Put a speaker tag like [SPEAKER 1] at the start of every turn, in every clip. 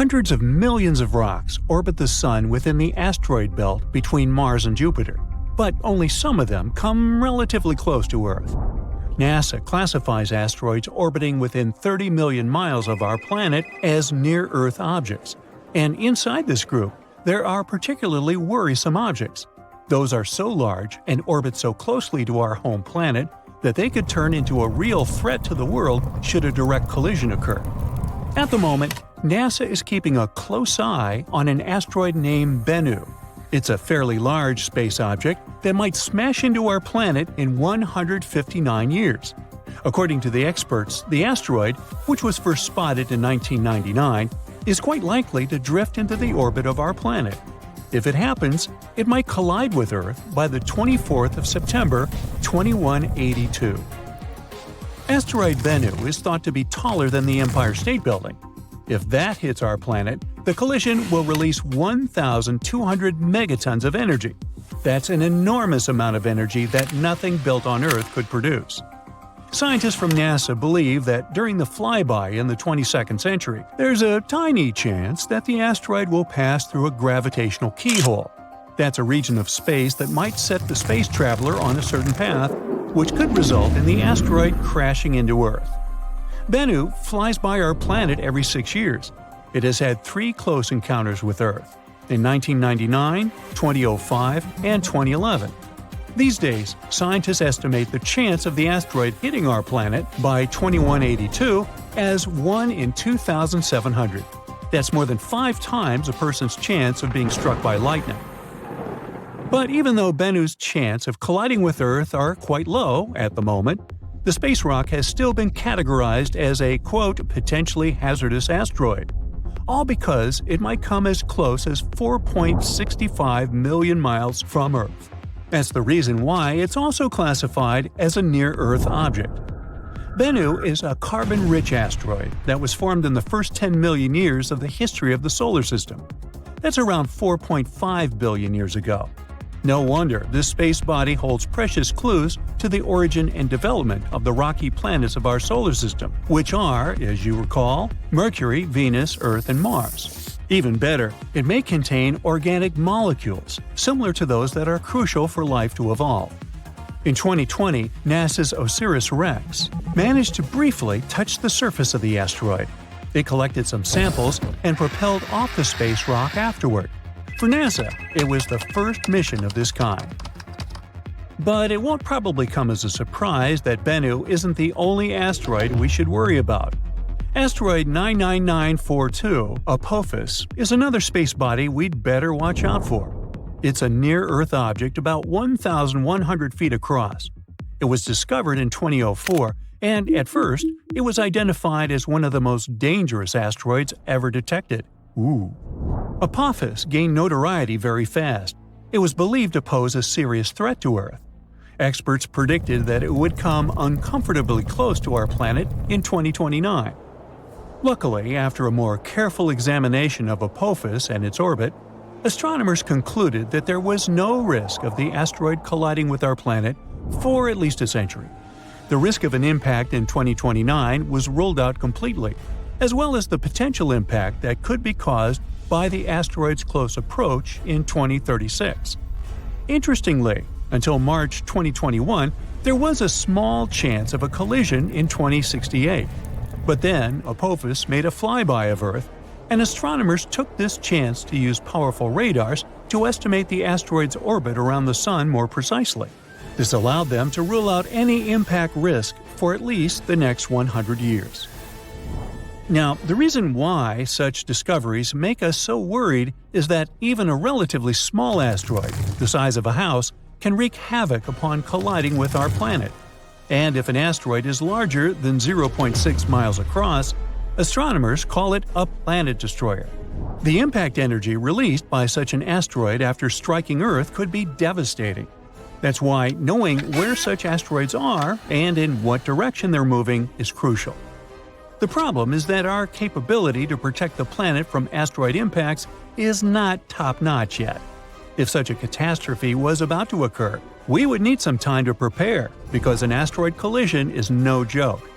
[SPEAKER 1] Hundreds of millions of rocks orbit the Sun within the asteroid belt between Mars and Jupiter, but only some of them come relatively close to Earth. NASA classifies asteroids orbiting within 30 million miles of our planet as near-Earth objects, and inside this group, there are particularly worrisome objects. Those are so large and orbit so closely to our home planet that they could turn into a real threat to the world should a direct collision occur. At the moment, NASA is keeping a close eye on an asteroid named Bennu. It's a fairly large space object that might smash into our planet in 159 years. According to the experts, the asteroid, which was first spotted in 1999, is quite likely to drift into the orbit of our planet. If it happens, it might collide with Earth by the 24th of September, 2182. Asteroid Bennu is thought to be taller than the Empire State Building. If that hits our planet, the collision will release 1,200 megatons of energy. That's an enormous amount of energy that nothing built on Earth could produce. Scientists from NASA believe that during the flyby in the 22nd century, there's a tiny chance that the asteroid will pass through a gravitational keyhole. That's a region of space that might set the space traveler on a certain path, which could result in the asteroid crashing into Earth. Bennu flies by our planet every 6 years. It has had 3 close encounters with Earth in 1999, 2005, and 2011. These days, scientists estimate the chance of the asteroid hitting our planet by 2182 as 1 in 2,700. That's more than 5 times a person's chance of being struck by lightning. But even though Bennu's chance of colliding with Earth are quite low at the moment, the space rock has still been categorized as a, quote, potentially hazardous asteroid, all because it might come as close as 4.65 million miles from Earth. That's the reason why it's also classified as a near-Earth object. Bennu is a carbon-rich asteroid that was formed in the first 10 million years of the history of the solar system. That's around 4.5 billion years ago. No wonder this space body holds precious clues to the origin and development of the rocky planets of our solar system, which are, as you recall, Mercury, Venus, Earth, and Mars. Even better, it may contain organic molecules, similar to those that are crucial for life to evolve. In 2020, NASA's OSIRIS-REx managed to briefly touch the surface of the asteroid. It collected some samples and propelled off the space rock afterward. For NASA, it was the first mission of this kind. But it won't probably come as a surprise that Bennu isn't the only asteroid we should worry about. Asteroid 99942 Apophis is another space body we'd better watch out for. It's a near-Earth object about 1,100 feet across. It was discovered in 2004, and at first, it was identified as one of the most dangerous asteroids ever detected. Apophis gained notoriety very fast. It was believed to pose a serious threat to Earth. Experts predicted that it would come uncomfortably close to our planet in 2029. Luckily, after a more careful examination of Apophis and its orbit, astronomers concluded that there was no risk of the asteroid colliding with our planet for at least a century. The risk of an impact in 2029 was ruled out completely, as well as the potential impact that could be caused by the asteroid's close approach in 2036. Interestingly, until March 2021, there was a small chance of a collision in 2068. But then, Apophis made a flyby of Earth, and astronomers took this chance to use powerful radars to estimate the asteroid's orbit around the Sun more precisely. This allowed them to rule out any impact risk for at least the next 100 years. Now, the reason why such discoveries make us so worried is that even a relatively small asteroid, the size of a house, can wreak havoc upon colliding with our planet. And if an asteroid is larger than 0.6 miles across, astronomers call it a planet destroyer. The impact energy released by such an asteroid after striking Earth could be devastating. That's why knowing where such asteroids are and in what direction they're moving is crucial. The problem is that our capability to protect the planet from asteroid impacts is not top-notch yet. If such a catastrophe was about to occur, we would need some time to prepare, because an asteroid collision is no joke.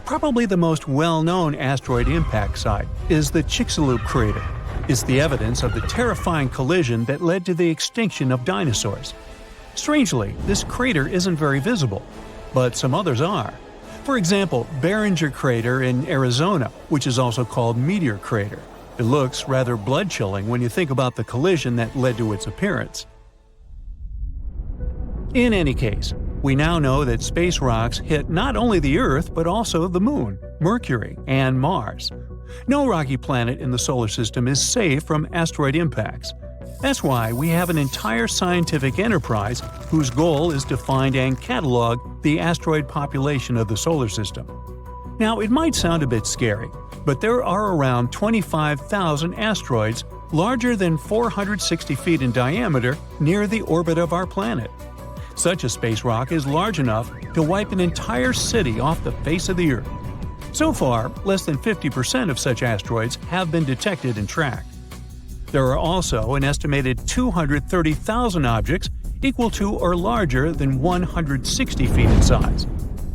[SPEAKER 1] Probably the most well-known asteroid impact site is the Chicxulub crater. It's the evidence of the terrifying collision that led to the extinction of dinosaurs. Strangely, this crater isn't very visible, but some others are. For example, Barringer Crater in Arizona, which is also called Meteor Crater. It looks rather blood-chilling when you think about the collision that led to its appearance. In any case, we now know that space rocks hit not only the Earth but also the Moon, Mercury, and Mars. No rocky planet in the solar system is safe from asteroid impacts. That's why we have an entire scientific enterprise whose goal is to find and catalog the asteroid population of the solar system. Now, it might sound a bit scary, but there are around 25,000 asteroids larger than 460 feet in diameter near the orbit of our planet. Such a space rock is large enough to wipe an entire city off the face of the Earth. So far, less than 50% of such asteroids have been detected and tracked. There are also an estimated 230,000 objects equal to or larger than 160 feet in size.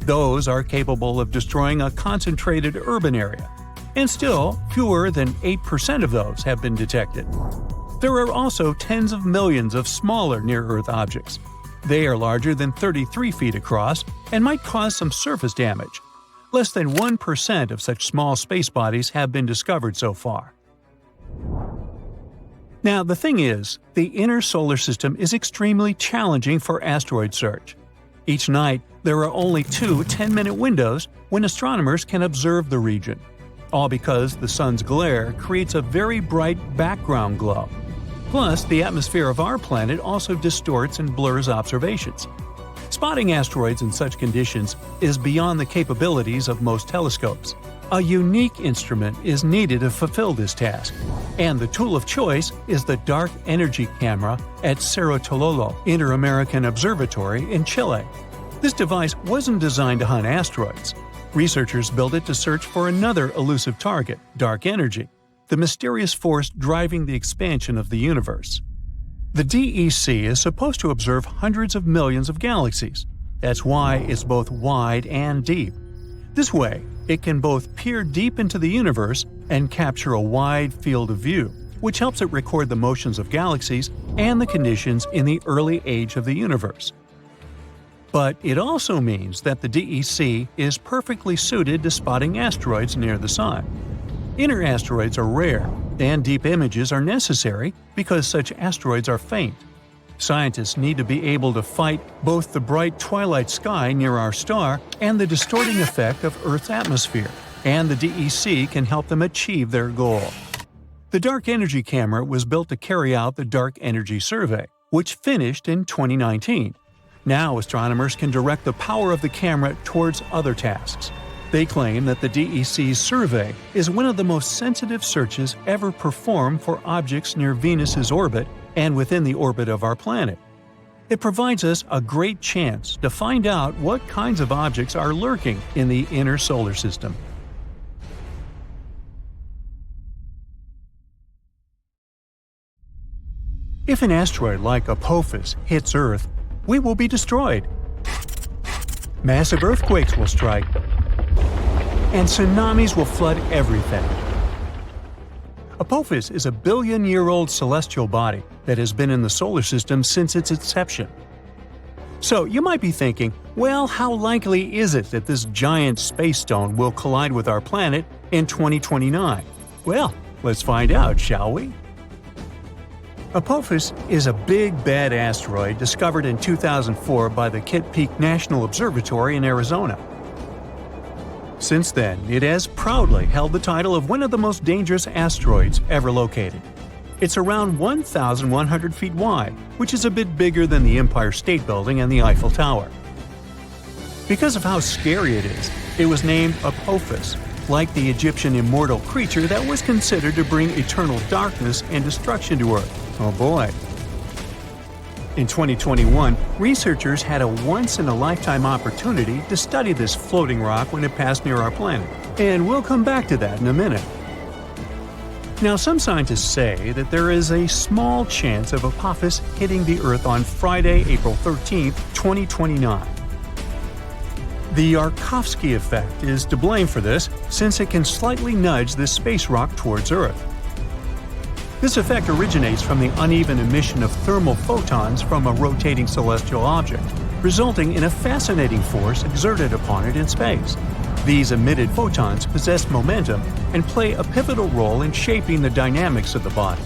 [SPEAKER 1] Those are capable of destroying a concentrated urban area, and still fewer than 8% of those have been detected. There are also tens of millions of smaller near-Earth objects. They are larger than 33 feet across and might cause some surface damage. Less than 1% of such small space bodies have been discovered so far. Now, the thing is, the inner solar system is extremely challenging for asteroid search. Each night, there are only 2 10-minute windows when astronomers can observe the region, all because the sun's glare creates a very bright background glow. Plus, the atmosphere of our planet also distorts and blurs observations. Spotting asteroids in such conditions is beyond the capabilities of most telescopes. A unique instrument is needed to fulfill this task, and the tool of choice is the Dark Energy Camera at Cerro Tololo Inter-American Observatory in Chile. This device wasn't designed to hunt asteroids. Researchers built it to search for another elusive target, dark energy, the mysterious force driving the expansion of the universe. The DEC is supposed to observe hundreds of millions of galaxies. That's why it's both wide and deep. This way, it can both peer deep into the universe and capture a wide field of view, which helps it record the motions of galaxies and the conditions in the early age of the universe. But it also means that the DEC is perfectly suited to spotting asteroids near the Sun. Inner asteroids are rare, and deep images are necessary because such asteroids are faint. Scientists need to be able to fight both the bright twilight sky near our star and the distorting effect of Earth's atmosphere, and the DEC can help them achieve their goal. The Dark Energy Camera was built to carry out the Dark Energy Survey, which finished in 2019. Now astronomers can direct the power of the camera towards other tasks. They claim that the DEC's survey is one of the most sensitive searches ever performed for objects near Venus's orbit and within the orbit of our planet. It provides us a great chance to find out what kinds of objects are lurking in the inner solar system. If an asteroid like Apophis hits Earth, we will be destroyed. Massive earthquakes will strike, and tsunamis will flood everything. Apophis is a billion-year-old celestial body that has been in the solar system since its inception. So you might be thinking, well, how likely is it that this giant space stone will collide with our planet in 2029? Well, let's find out, shall we? Apophis is a big, bad asteroid discovered in 2004 by the Kitt Peak National Observatory in Arizona. Since then, it has proudly held the title of one of the most dangerous asteroids ever located. It's around 1,100 feet wide, which is a bit bigger than the Empire State Building and the Eiffel Tower. Because of how scary it was named Apophis, like the Egyptian immortal creature that was considered to bring eternal darkness and destruction to Earth. Oh boy. In 2021, researchers had a once-in-a-lifetime opportunity to study this floating rock when it passed near our planet, and we'll come back to that in a minute. Now, some scientists say that there is a small chance of Apophis hitting the Earth on Friday, April 13, 2029. The Yarkovsky effect is to blame for this, since it can slightly nudge this space rock towards Earth. This effect originates from the uneven emission of thermal photons from a rotating celestial object, resulting in a fascinating force exerted upon it in space. These emitted photons possess momentum and play a pivotal role in shaping the dynamics of the body.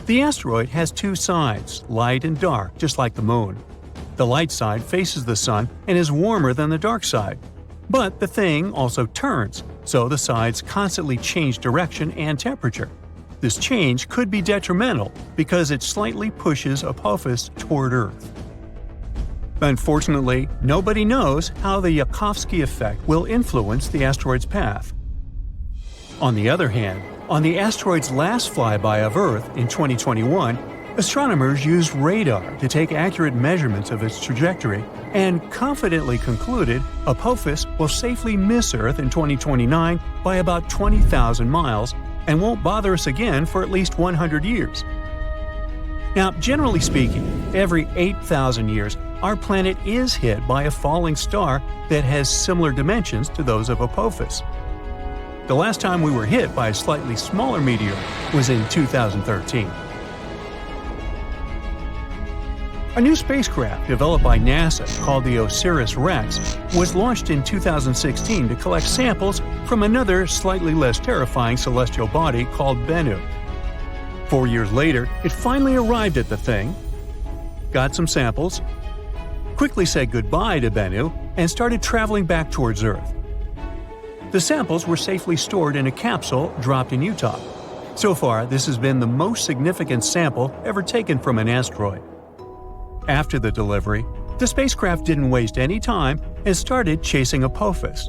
[SPEAKER 1] The asteroid has two sides, light and dark, just like the Moon. The light side faces the Sun and is warmer than the dark side. But the thing also turns, so the sides constantly change direction and temperature. This change could be detrimental because it slightly pushes Apophis toward Earth. Unfortunately, nobody knows how the Yarkovsky effect will influence the asteroid's path. On the other hand, on the asteroid's last flyby of Earth in 2021, astronomers used radar to take accurate measurements of its trajectory and confidently concluded Apophis will safely miss Earth in 2029 by about 20,000 miles and won't bother us again for at least 100 years. Now, generally speaking, every 8,000 years, our planet is hit by a falling star that has similar dimensions to those of Apophis. The last time we were hit by a slightly smaller meteor was in 2013. A new spacecraft developed by NASA called the OSIRIS-REx was launched in 2016 to collect samples from another slightly less terrifying celestial body called Bennu. 4 years later, it finally arrived at the thing, got some samples, quickly said goodbye to Bennu, and started traveling back towards Earth. The samples were safely stored in a capsule dropped in Utah. So far, this has been the most significant sample ever taken from an asteroid. After the delivery, the spacecraft didn't waste any time and started chasing Apophis.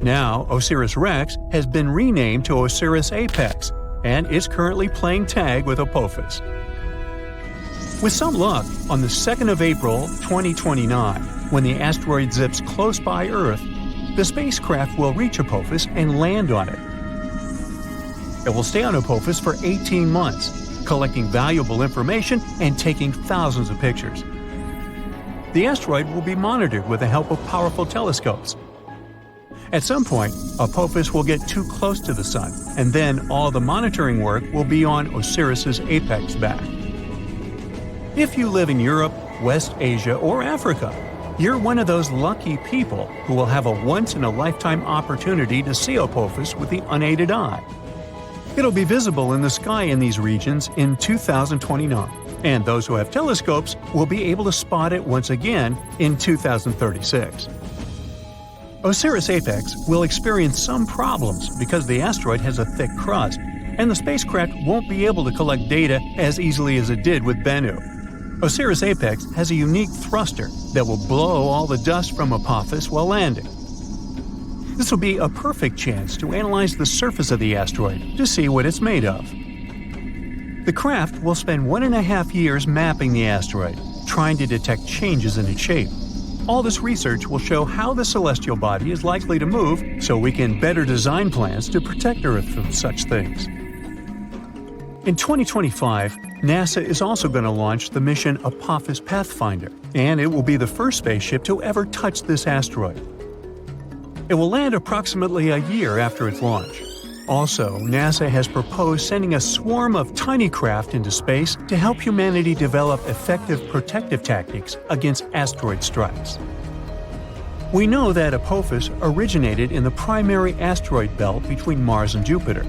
[SPEAKER 1] Now, OSIRIS-REx has been renamed to OSIRIS-APEX and is currently playing tag with Apophis. With some luck, on the 2nd of April 2029, when the asteroid zips close by Earth, the spacecraft will reach Apophis and land on it. It will stay on Apophis for 18 months, collecting valuable information and taking thousands of pictures. The asteroid will be monitored with the help of powerful telescopes. At some point, Apophis will get too close to the Sun, and then all the monitoring work will be on Osiris's apex back. If you live in Europe, West Asia, or Africa, you're one of those lucky people who will have a once-in-a-lifetime opportunity to see Apophis with the unaided eye. It'll be visible in the sky in these regions in 2029, and those who have telescopes will be able to spot it once again in 2036. OSIRIS-APEX will experience some problems because the asteroid has a thick crust, and the spacecraft won't be able to collect data as easily as it did with Bennu. OSIRIS-APEX has a unique thruster that will blow all the dust from Apophis while landing. This will be a perfect chance to analyze the surface of the asteroid to see what it's made of. The craft will spend 1.5 years mapping the asteroid, trying to detect changes in its shape. All this research will show how the celestial body is likely to move so we can better design plans to protect Earth from such things. In 2025, NASA is also going to launch the mission Apophis Pathfinder, and it will be the first spaceship to ever touch this asteroid. It will land approximately a year after its launch. Also, NASA has proposed sending a swarm of tiny craft into space to help humanity develop effective protective tactics against asteroid strikes. We know that Apophis originated in the primary asteroid belt between Mars and Jupiter.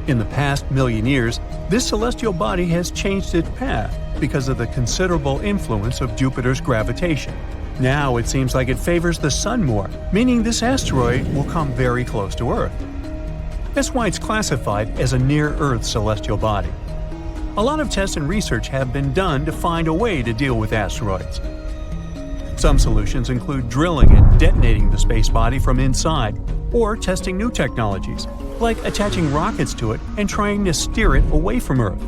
[SPEAKER 1] In the past million years, this celestial body has changed its path because of the considerable influence of Jupiter's gravitation. Now it seems like it favors the Sun more, meaning this asteroid will come very close to Earth. That's why it's classified as a near-Earth celestial body. A lot of tests and research have been done to find a way to deal with asteroids. Some solutions include drilling and detonating the space body from inside, or testing new technologies, like attaching rockets to it and trying to steer it away from Earth.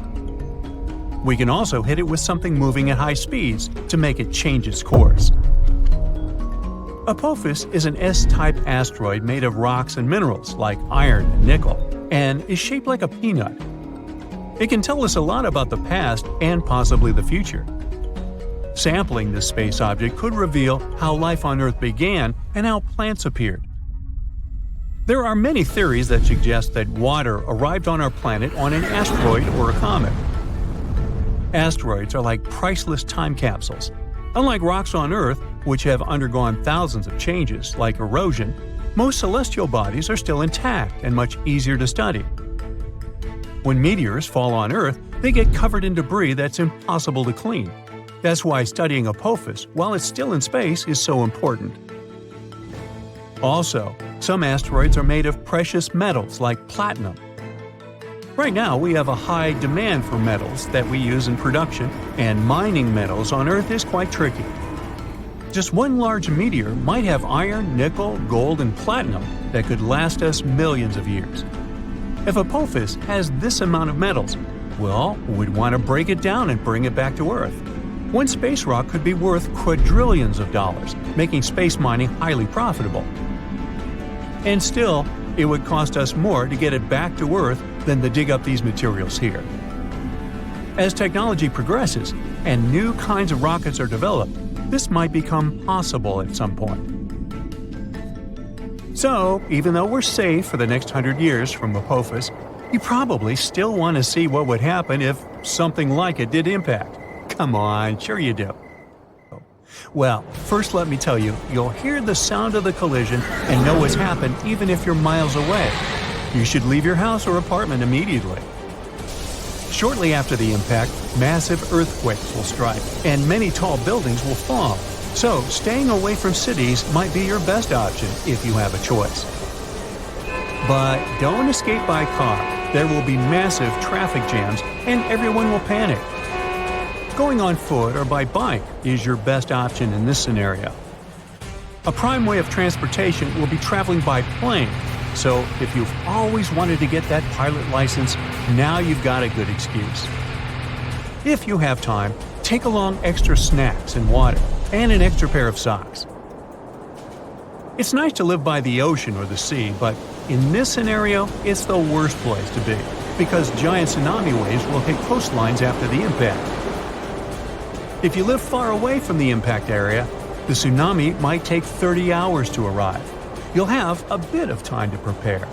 [SPEAKER 1] We can also hit it with something moving at high speeds to make it change its course. Apophis is an S-type asteroid made of rocks and minerals like iron and nickel, and is shaped like a peanut. It can tell us a lot about the past and possibly the future. Sampling this space object could reveal how life on Earth began and how plants appeared. There are many theories that suggest that water arrived on our planet on an asteroid or a comet. Asteroids are like priceless time capsules. Unlike rocks on Earth, which have undergone thousands of changes, like erosion, most celestial bodies are still intact and much easier to study. When meteors fall on Earth, they get covered in debris that's impossible to clean. That's why studying Apophis, while it's still in space, is so important. Also, some asteroids are made of precious metals like platinum. Right now, we have a high demand for metals that we use in production, and mining metals on Earth is quite tricky. Just one large meteor might have iron, nickel, gold, and platinum that could last us millions of years. If Apophis has this amount of metals, well, we'd want to break it down and bring it back to Earth. One space rock could be worth quadrillions of dollars, making space mining highly profitable. And still, it would cost us more to get it back to Earth than to dig up these materials here. As technology progresses and new kinds of rockets are developed, this might become possible at some point. So, even though we're safe for the next 100 years from Apophis, you probably still want to see what would happen if something like it did impact. Come on, sure you do. Well, first let me tell you, you'll hear the sound of the collision and know what's happened even if you're miles away. You should leave your house or apartment immediately. Shortly after the impact, massive earthquakes will strike, and many tall buildings will fall. So, staying away from cities might be your best option if you have a choice. But don't escape by car. There will be massive traffic jams, and everyone will panic. Going on foot or by bike is your best option in this scenario. A prime way of transportation will be traveling by plane, so if you've always wanted to get that pilot license, now you've got a good excuse. If you have time, take along extra snacks and water, and an extra pair of socks. It's nice to live by the ocean or the sea, but in this scenario, it's the worst place to be, because giant tsunami waves will hit coastlines after the impact. If you live far away from the impact area, the tsunami might take 30 hours to arrive. You'll have a bit of time to prepare.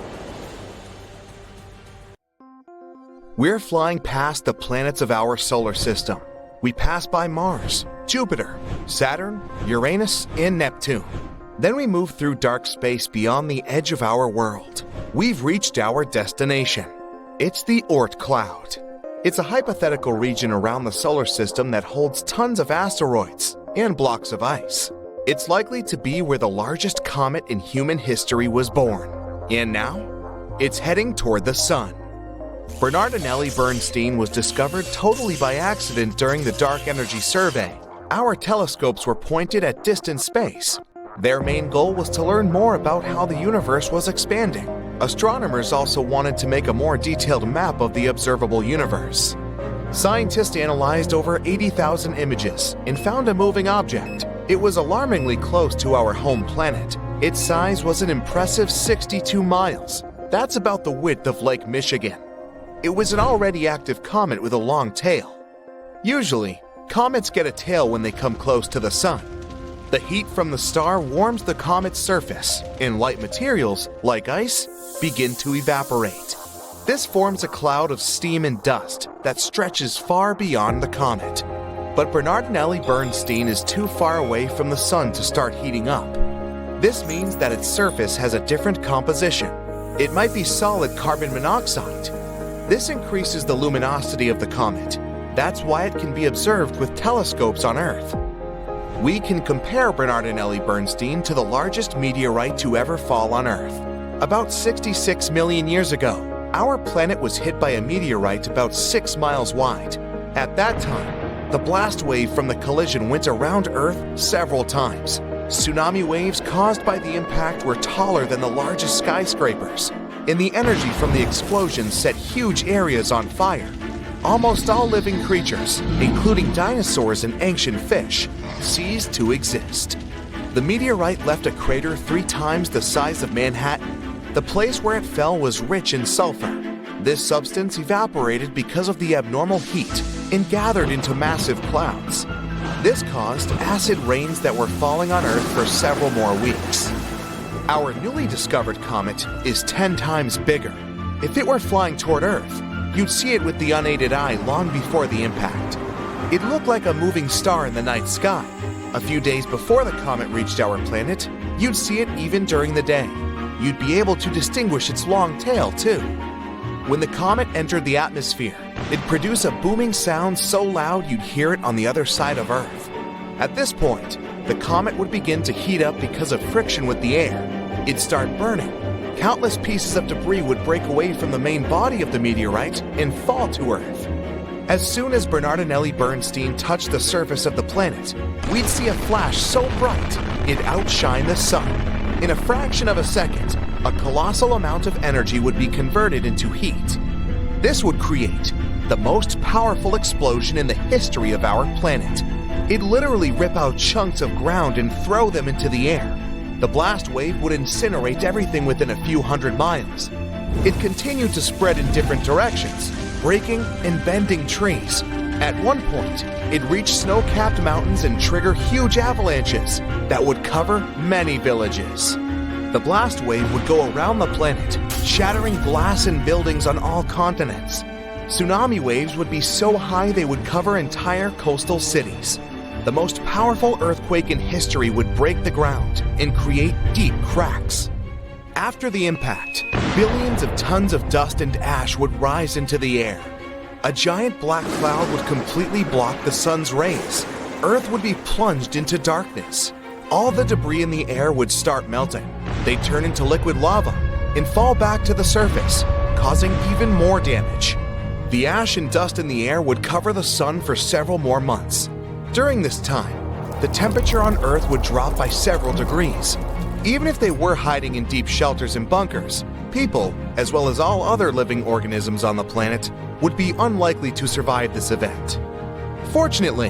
[SPEAKER 2] We're flying past the planets of our solar system. We pass by Mars, Jupiter, Saturn, Uranus, and Neptune. Then we move through dark space beyond the edge of our world. We've reached our destination. It's the Oort cloud. It's a hypothetical region around the solar system that holds tons of asteroids and blocks of ice. It's likely to be where the largest comet in human history was born. And now, it's heading toward the Sun. Bernardinelli-Bernstein was discovered totally by accident during the Dark Energy Survey. Our telescopes were pointed at distant space. Their main goal was to learn more about how the universe was expanding. Astronomers also wanted to make a more detailed map of the observable universe. Scientists analyzed over 80,000 images and found a moving object. It was alarmingly close to our home planet. Its size was an impressive 62 miles. That's about the width of Lake Michigan. It was an already active comet with a long tail. Usually, comets get a tail when they come close to the Sun. The heat from the star warms the comet's surface, and light materials, like ice, begin to evaporate. This forms a cloud of steam and dust that stretches far beyond the comet. But Bernardinelli-Bernstein is too far away from the Sun to start heating up. This means that its surface has a different composition. It might be solid carbon monoxide. This increases the luminosity of the comet. That's why it can be observed with telescopes on Earth. We can compare Bernardinelli-Bernstein to the largest meteorite to ever fall on Earth. About 66 million years ago, our planet was hit by a meteorite about 6 miles wide. At that time, the blast wave from the collision went around Earth several times. Tsunami waves caused by the impact were taller than the largest skyscrapers, and the energy from the explosion set huge areas on fire. Almost all living creatures, including dinosaurs and ancient fish, ceased to exist. The meteorite left a crater 3 times the size of Manhattan. The place where it fell was rich in sulfur. This substance evaporated because of the abnormal heat and gathered into massive clouds. This caused acid rains that were falling on Earth for several more weeks. Our newly discovered comet is 10 times bigger. If it were flying toward Earth, you'd see it with the unaided eye long before the impact. It looked like a moving star in the night sky. A few days before the comet reached our planet, you'd see it even during the day. You'd be able to distinguish its long tail, too. When the comet entered the atmosphere, it'd produce a booming sound so loud you'd hear it on the other side of Earth. At this point, the comet would begin to heat up because of friction with the air. It'd start burning. Countless pieces of debris would break away from the main body of the meteorite and fall to Earth. As soon as Bernardinelli-Bernstein touched the surface of the planet, we'd see a flash so bright it'd outshine the sun. In a fraction of a second, a colossal amount of energy would be converted into heat. This would create the most powerful explosion in the history of our planet. It'd literally rip out chunks of ground and throw them into the air. The blast wave would incinerate everything within a few hundred miles. It continued to spread in different directions, breaking and bending trees. At one point, it reached snow-capped mountains and trigger huge avalanches that would cover many villages. The blast wave would go around the planet, shattering glass and buildings on all continents. Tsunami waves would be so high they would cover entire coastal cities. The most powerful earthquake in history would break the ground and create deep cracks. After the impact, billions of tons of dust and ash would rise into the air. A giant black cloud would completely block the sun's rays. Earth would be plunged into darkness. All the debris in the air would start melting. They'd turn into liquid lava and fall back to the surface, causing even more damage. The ash and dust in the air would cover the sun for several more months. During this time, the temperature on Earth would drop by several degrees. Even if they were hiding in deep shelters and bunkers, people, as well as all other living organisms on the planet, would be unlikely to survive this event. Fortunately,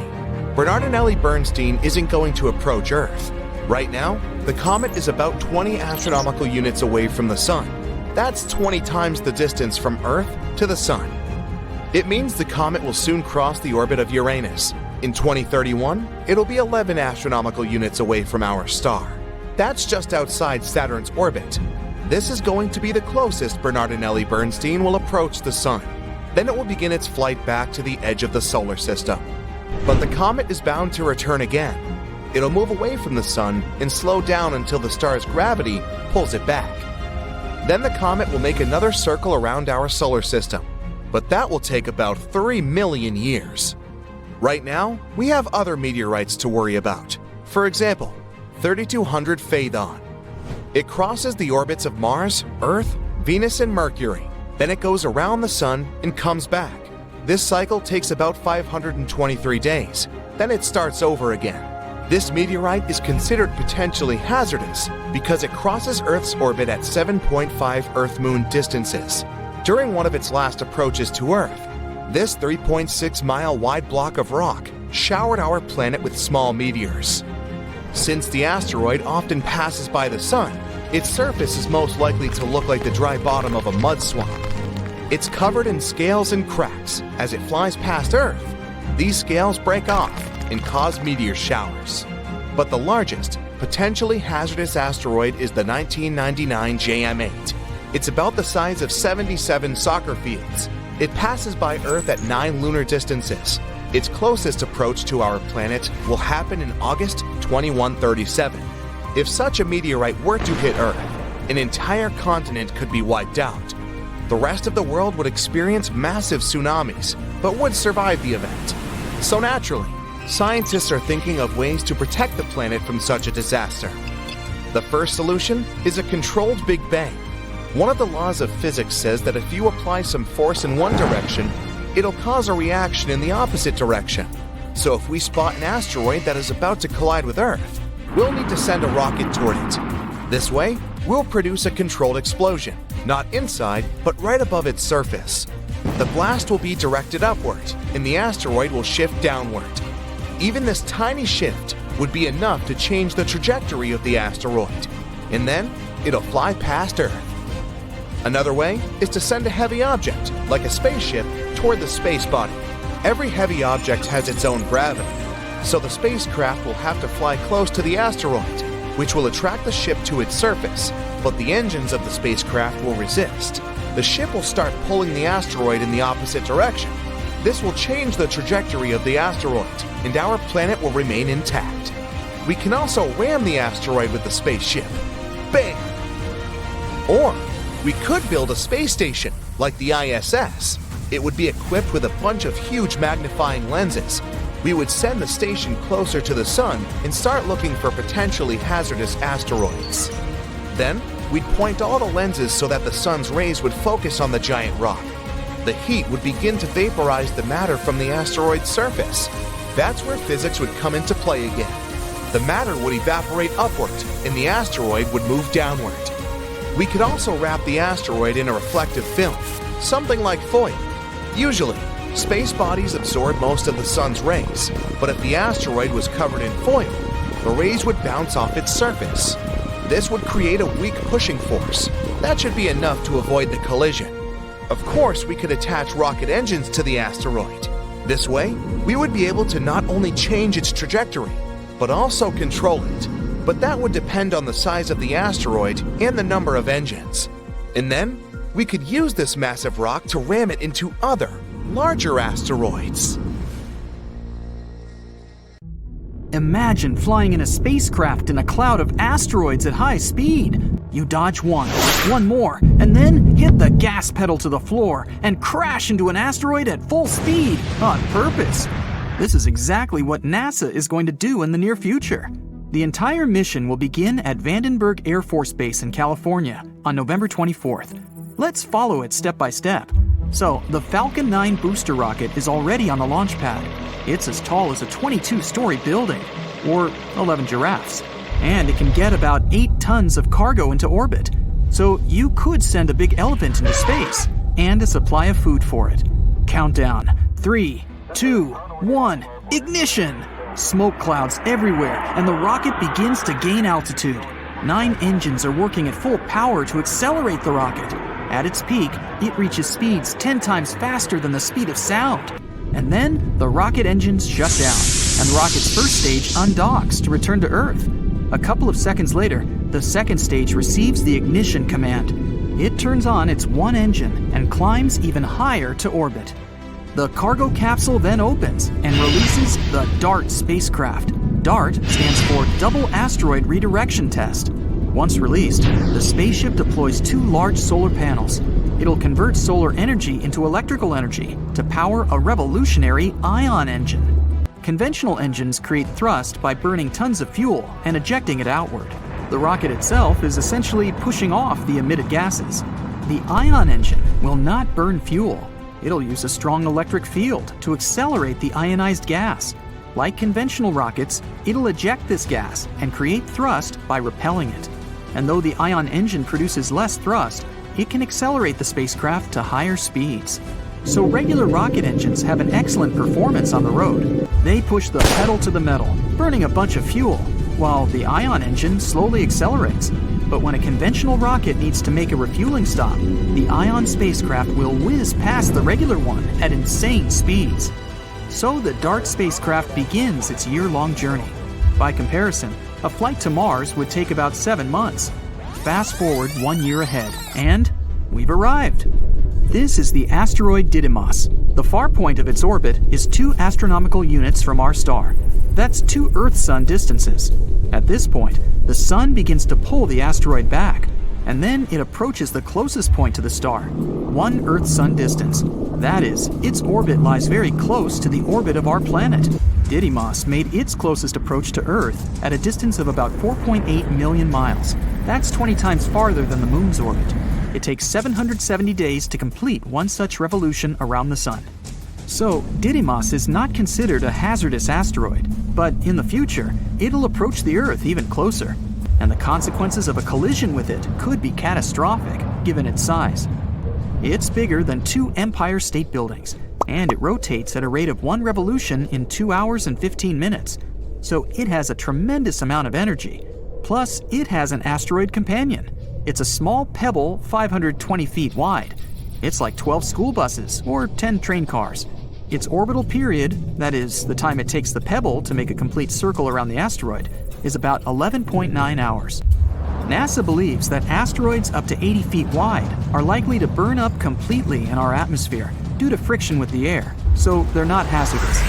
[SPEAKER 2] Bernardinelli-Bernstein isn't going to approach Earth. Right now, the comet is about 20 astronomical units away from the Sun. That's 20 times the distance from Earth to the Sun. It means the comet will soon cross the orbit of Uranus. In 2031, it'll be 11 astronomical units away from our star. That's just outside Saturn's orbit. This is going to be the closest Bernardinelli-Bernstein will approach the Sun. Then it will begin its flight back to the edge of the solar system. But the comet is bound to return again. It'll move away from the Sun and slow down until the star's gravity pulls it back. Then the comet will make another circle around our solar system. But that will take about 3 million years. Right now, we have other meteorites to worry about. For example, 3200 Phaethon. It crosses the orbits of Mars, Earth, Venus, and Mercury. Then it goes around the Sun and comes back. This cycle takes about 523 days. Then it starts over again. This meteorite is considered potentially hazardous because it crosses Earth's orbit at 7.5 Earth-Moon distances. During one of its last approaches to Earth, this 3.6-mile wide block of rock showered our planet with small meteors. Since the asteroid often passes by the Sun, its surface is most likely to look like the dry bottom of a mud swamp. It's covered in scales and cracks. As it flies past Earth, these scales break off and cause meteor showers. But the largest, potentially hazardous asteroid is the 1999 JM8. It's about the size of 77 soccer fields. It passes by Earth at 9 lunar distances. Its closest approach to our planet will happen in August 2137. If such a meteorite were to hit Earth, an entire continent could be wiped out. The rest of the world would experience massive tsunamis, but would survive the event. So naturally, scientists are thinking of ways to protect the planet from such a disaster. The first solution is a controlled Big Bang. One of the laws of physics says that if you apply some force in one direction, it'll cause a reaction in the opposite direction. So if we spot an asteroid that is about to collide with Earth, we'll need to send a rocket toward it. This way, we'll produce a controlled explosion, not inside, but right above its surface. The blast will be directed upward, and the asteroid will shift downward. Even this tiny shift would be enough to change the trajectory of the asteroid, and then it'll fly past Earth. Another way is to send a heavy object, like a spaceship, toward the space body. Every heavy object has its own gravity. So the spacecraft will have to fly close to the asteroid, which will attract the ship to its surface, but the engines of the spacecraft will resist. The ship will start pulling the asteroid in the opposite direction. This will change the trajectory of the asteroid, and our planet will remain intact. We can also ram the asteroid with the spaceship. Bam! Or we could build a space station, like the ISS. It would be equipped with a bunch of huge magnifying lenses. We would send the station closer to the sun and start looking for potentially hazardous asteroids. Then, we'd point all the lenses so that the sun's rays would focus on the giant rock. The heat would begin to vaporize the matter from the asteroid's surface. That's where physics would come into play again. The matter would evaporate upward, and the asteroid would move downward. We could also wrap the asteroid in a reflective film, something like foil. Usually, space bodies absorb most of the sun's rays, but if the asteroid was covered in foil, the rays would bounce off its surface. This would create a weak pushing force. That should be enough to avoid the collision. Of course, we could attach rocket engines to the asteroid. This way, we would be able to not only change its trajectory, but also control it. But that would depend on the size of the asteroid and the number of engines. And then, we could use this massive rock to ram it into other, larger asteroids.
[SPEAKER 3] Imagine flying in a spacecraft in a cloud of asteroids at high speed. You dodge one more, and then hit the gas pedal to the floor and crash into an asteroid at full speed on purpose. This is exactly what NASA is going to do in the near future. The entire mission will begin at Vandenberg Air Force Base in California on November 24th. Let's follow it step by step. So, the Falcon 9 booster rocket is already on the launch pad. It's as tall as a 22-story building, or 11 giraffes, and it can get about 8 tons of cargo into orbit. So you could send a big elephant into space, and a supply of food for it. Countdown, 3, 2, 1, ignition! Smoke clouds everywhere, and the rocket begins to gain altitude. 9 engines are working at full power to accelerate the rocket. At its peak, it reaches speeds 10 times faster than the speed of sound. And then, the rocket engines shut down, and the rocket's first stage undocks to return to Earth. A couple of seconds later, the second stage receives the ignition command. It turns on its one engine and climbs even higher to orbit. The cargo capsule then opens and releases the DART spacecraft. DART stands for Double Asteroid Redirection Test. Once released, the spaceship deploys 2 large solar panels. It'll convert solar energy into electrical energy to power a revolutionary ion engine. Conventional engines create thrust by burning tons of fuel and ejecting it outward. The rocket itself is essentially pushing off the emitted gases. The ion engine will not burn fuel. It'll use a strong electric field to accelerate the ionized gas. Like conventional rockets, it'll eject this gas and create thrust by repelling it. And though the ion engine produces less thrust, it can accelerate the spacecraft to higher speeds. So regular rocket engines have an excellent performance on the road. They push the pedal to the metal, burning a bunch of fuel, while the ion engine slowly accelerates. But when a conventional rocket needs to make a refueling stop, the ion spacecraft will whiz past the regular one at insane speeds. So the DART spacecraft begins its year-long journey. By comparison, a flight to Mars would take about 7 months. Fast forward 1 year ahead, and we've arrived. This is the asteroid Didymos. The far point of its orbit is 2 astronomical units from our star. That's 2 Earth-Sun distances. At this point, the Sun begins to pull the asteroid back, and then it approaches the closest point to the star, 1 Earth-Sun distance. That is, its orbit lies very close to the orbit of our planet. Didymos made its closest approach to Earth at a distance of about 4.8 million miles. That's 20 times farther than the Moon's orbit. It takes 770 days to complete one such revolution around the Sun. So, Didymos is not considered a hazardous asteroid, but in the future, it'll approach the Earth even closer, and the consequences of a collision with it could be catastrophic, given its size. It's bigger than 2 Empire State Buildings, and it rotates at a rate of 1 revolution in 2 hours and 15 minutes, so it has a tremendous amount of energy. Plus, it has an asteroid companion. It's a small pebble 520 feet wide. It's like 12 school buses or 10 train cars. Its orbital period, that is, the time it takes the pebble to make a complete circle around the asteroid, is about 11.9 hours. NASA believes that asteroids up to 80 feet wide are likely to burn up completely in our atmosphere due to friction with the air, so they're not hazardous.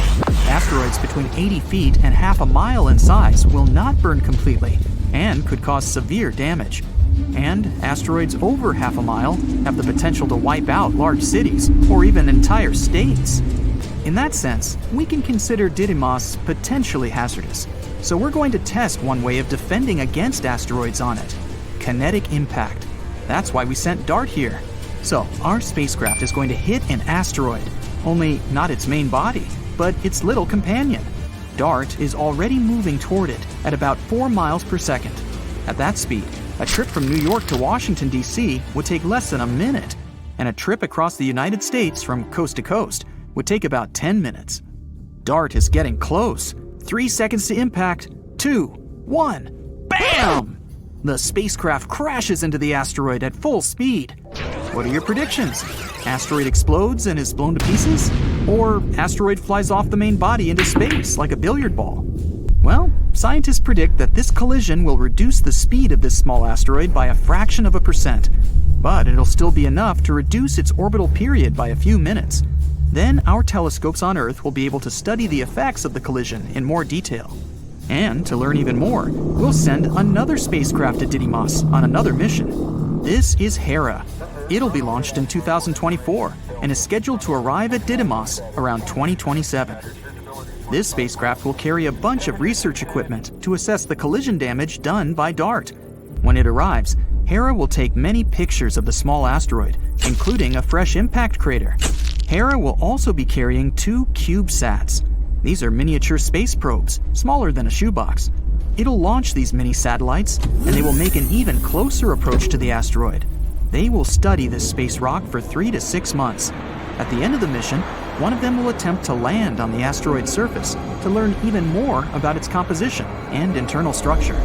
[SPEAKER 3] Asteroids between 80 feet and half a mile in size will not burn completely and could cause severe damage. And asteroids over half a mile have the potential to wipe out large cities or even entire states. In that sense, we can consider Didymos potentially hazardous. So we're going to test one way of defending against asteroids on it: kinetic impact. That's why we sent DART here. So our spacecraft is going to hit an asteroid, only not its main body, but its little companion. DART is already moving toward it at about 4 miles per second. At that speed, a trip from New York to Washington, D.C. would take less than a minute, and a trip across the United States from coast to coast would take about 10 minutes. DART is getting close. 3 seconds to impact. 2, 1, BAM! The spacecraft crashes into the asteroid at full speed. What are your predictions? Asteroid explodes and is blown to pieces? Or asteroid flies off the main body into space like a billiard ball? Well, scientists predict that this collision will reduce the speed of this small asteroid by a fraction of a percent, but it'll still be enough to reduce its orbital period by a few minutes. Then our telescopes on Earth will be able to study the effects of the collision in more detail. And to learn even more, we'll send another spacecraft to Didymos on another mission. This is Hera. It'll be launched in 2024 and is scheduled to arrive at Didymos around 2027. This spacecraft will carry a bunch of research equipment to assess the collision damage done by DART. When it arrives, Hera will take many pictures of the small asteroid, including a fresh impact crater. Hera will also be carrying 2 CubeSats. These are miniature space probes, smaller than a shoebox. It'll launch these mini satellites, and they will make an even closer approach to the asteroid. They will study this space rock for 3 to 6 months. At the end of the mission, one of them will attempt to land on the asteroid's surface to learn even more about its composition and internal structure.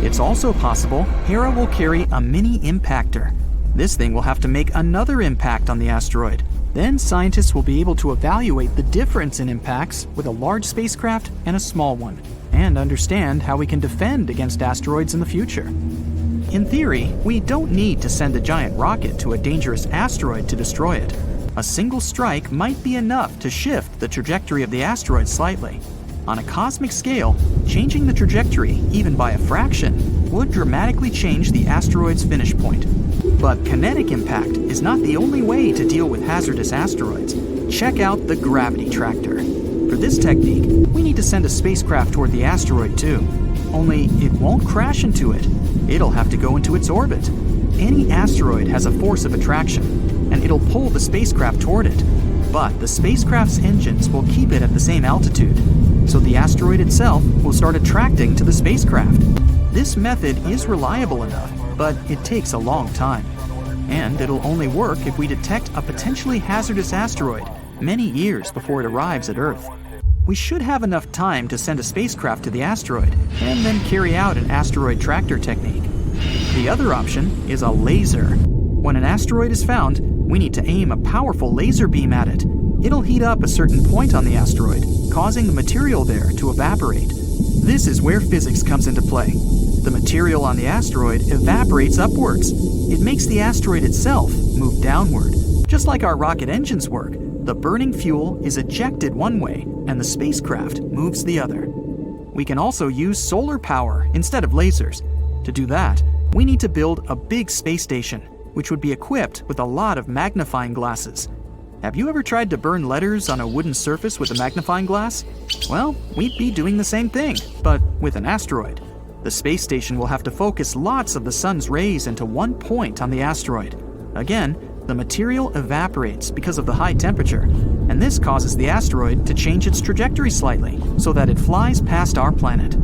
[SPEAKER 3] It's also possible Hera will carry a mini impactor. This thing will have to make another impact on the asteroid. Then scientists will be able to evaluate the difference in impacts with a large spacecraft and a small one, and understand how we can defend against asteroids in the future. In theory, we don't need to send a giant rocket to a dangerous asteroid to destroy it. A single strike might be enough to shift the trajectory of the asteroid slightly. On a cosmic scale, changing the trajectory, even by a fraction, would dramatically change the asteroid's finish point. But kinetic impact is not the only way to deal with hazardous asteroids. Check out the gravity tractor. For this technique, we need to send a spacecraft toward the asteroid too. Only it won't crash into it. It'll have to go into its orbit. Any asteroid has a force of attraction, and it'll pull the spacecraft toward it. But the spacecraft's engines will keep it at the same altitude, so the asteroid itself will start attracting to the spacecraft. This method is reliable enough, but it takes a long time. And it'll only work if we detect a potentially hazardous asteroid many years before it arrives at Earth. We should have enough time to send a spacecraft to the asteroid and then carry out an asteroid tractor technique. The other option is a laser. When an asteroid is found, we need to aim a powerful laser beam at it. It'll heat up a certain point on the asteroid, causing the material there to evaporate. This is where physics comes into play. The material on the asteroid evaporates upwards. It makes the asteroid itself move downward. Just like our rocket engines work, the burning fuel is ejected one way and the spacecraft moves the other. We can also use solar power instead of lasers. To do that, we need to build a big space station, which would be equipped with a lot of magnifying glasses. Have you ever tried to burn letters on a wooden surface with a magnifying glass? Well, we'd be doing the same thing, but with an asteroid. The space station will have to focus lots of the sun's rays into one point on the asteroid. Again, the material evaporates because of the high temperature, and this causes the asteroid to change its trajectory slightly so that it flies past our planet.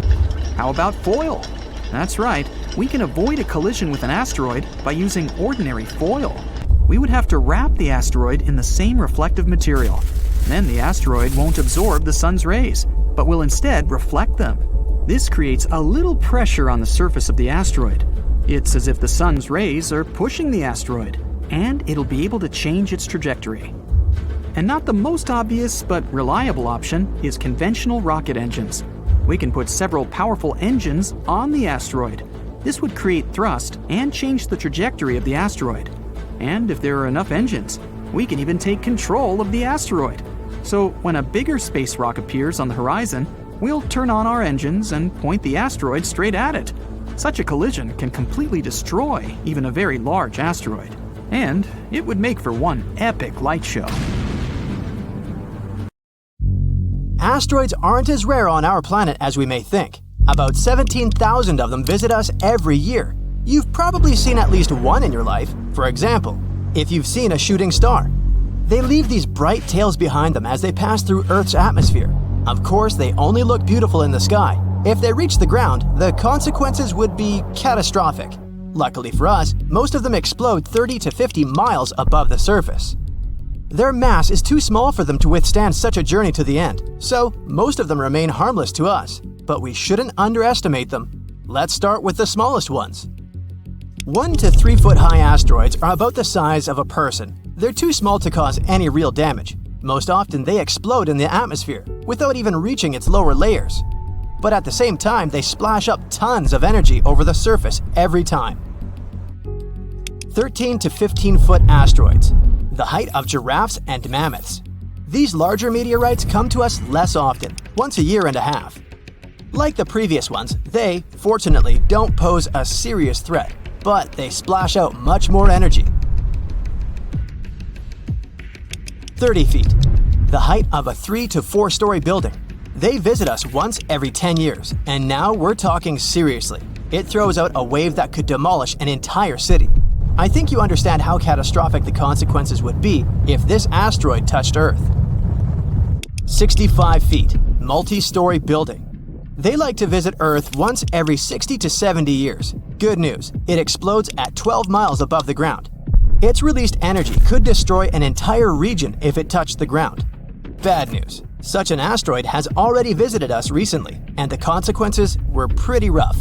[SPEAKER 3] How about foil? That's right, we can avoid a collision with an asteroid by using ordinary foil. We would have to wrap the asteroid in the same reflective material. Then the asteroid won't absorb the sun's rays, but will instead reflect them. This creates a little pressure on the surface of the asteroid. It's as if the sun's rays are pushing the asteroid, and it'll be able to change its trajectory. And not the most obvious but reliable option is conventional rocket engines. We can put several powerful engines on the asteroid. This would create thrust and change the trajectory of the asteroid. And if there are enough engines, we can even take control of the asteroid. So when a bigger space rock appears on the horizon, we'll turn on our engines and point the asteroid straight at it. Such a collision can completely destroy even a very large asteroid. And it would make for one epic light show.
[SPEAKER 4] Asteroids aren't as rare on our planet as we may think. About 17,000 of them visit us every year. You've probably seen at least one in your life. For example, if you've seen a shooting star. They leave these bright tails behind them as they pass through Earth's atmosphere. Of course, they only look beautiful in the sky. If they reach the ground, the consequences would be catastrophic. Luckily for us, most of them explode 30 to 50 miles above the surface. Their mass is too small for them to withstand such a journey to the end, so most of them remain harmless to us. But we shouldn't underestimate them. Let's start with the smallest ones. 1 to 3 foot high asteroids are about the size of a person. They're too small to cause any real damage. Most often they explode in the atmosphere without even reaching its lower layers. But at the same time, they splash up tons of energy over the surface every time. 13 to 15 foot asteroids, the height of giraffes and mammoths. These larger meteorites come to us less often, once a year and a half. Like the previous ones, they, fortunately, don't pose a serious threat, but they splash out much more energy. 30 feet, the height of a 3 to 4 story building. They visit us once every 10 years, and now we're talking seriously. It throws out a wave that could demolish an entire city. I think you understand how catastrophic the consequences would be if this asteroid touched Earth. 65 feet, multi-story building. They like to visit Earth once every 60 to 70 years. Good news, it explodes at 12 miles above the ground. Its released energy could destroy an entire region if it touched the ground. Bad news, such an asteroid has already visited us recently, and the consequences were pretty rough.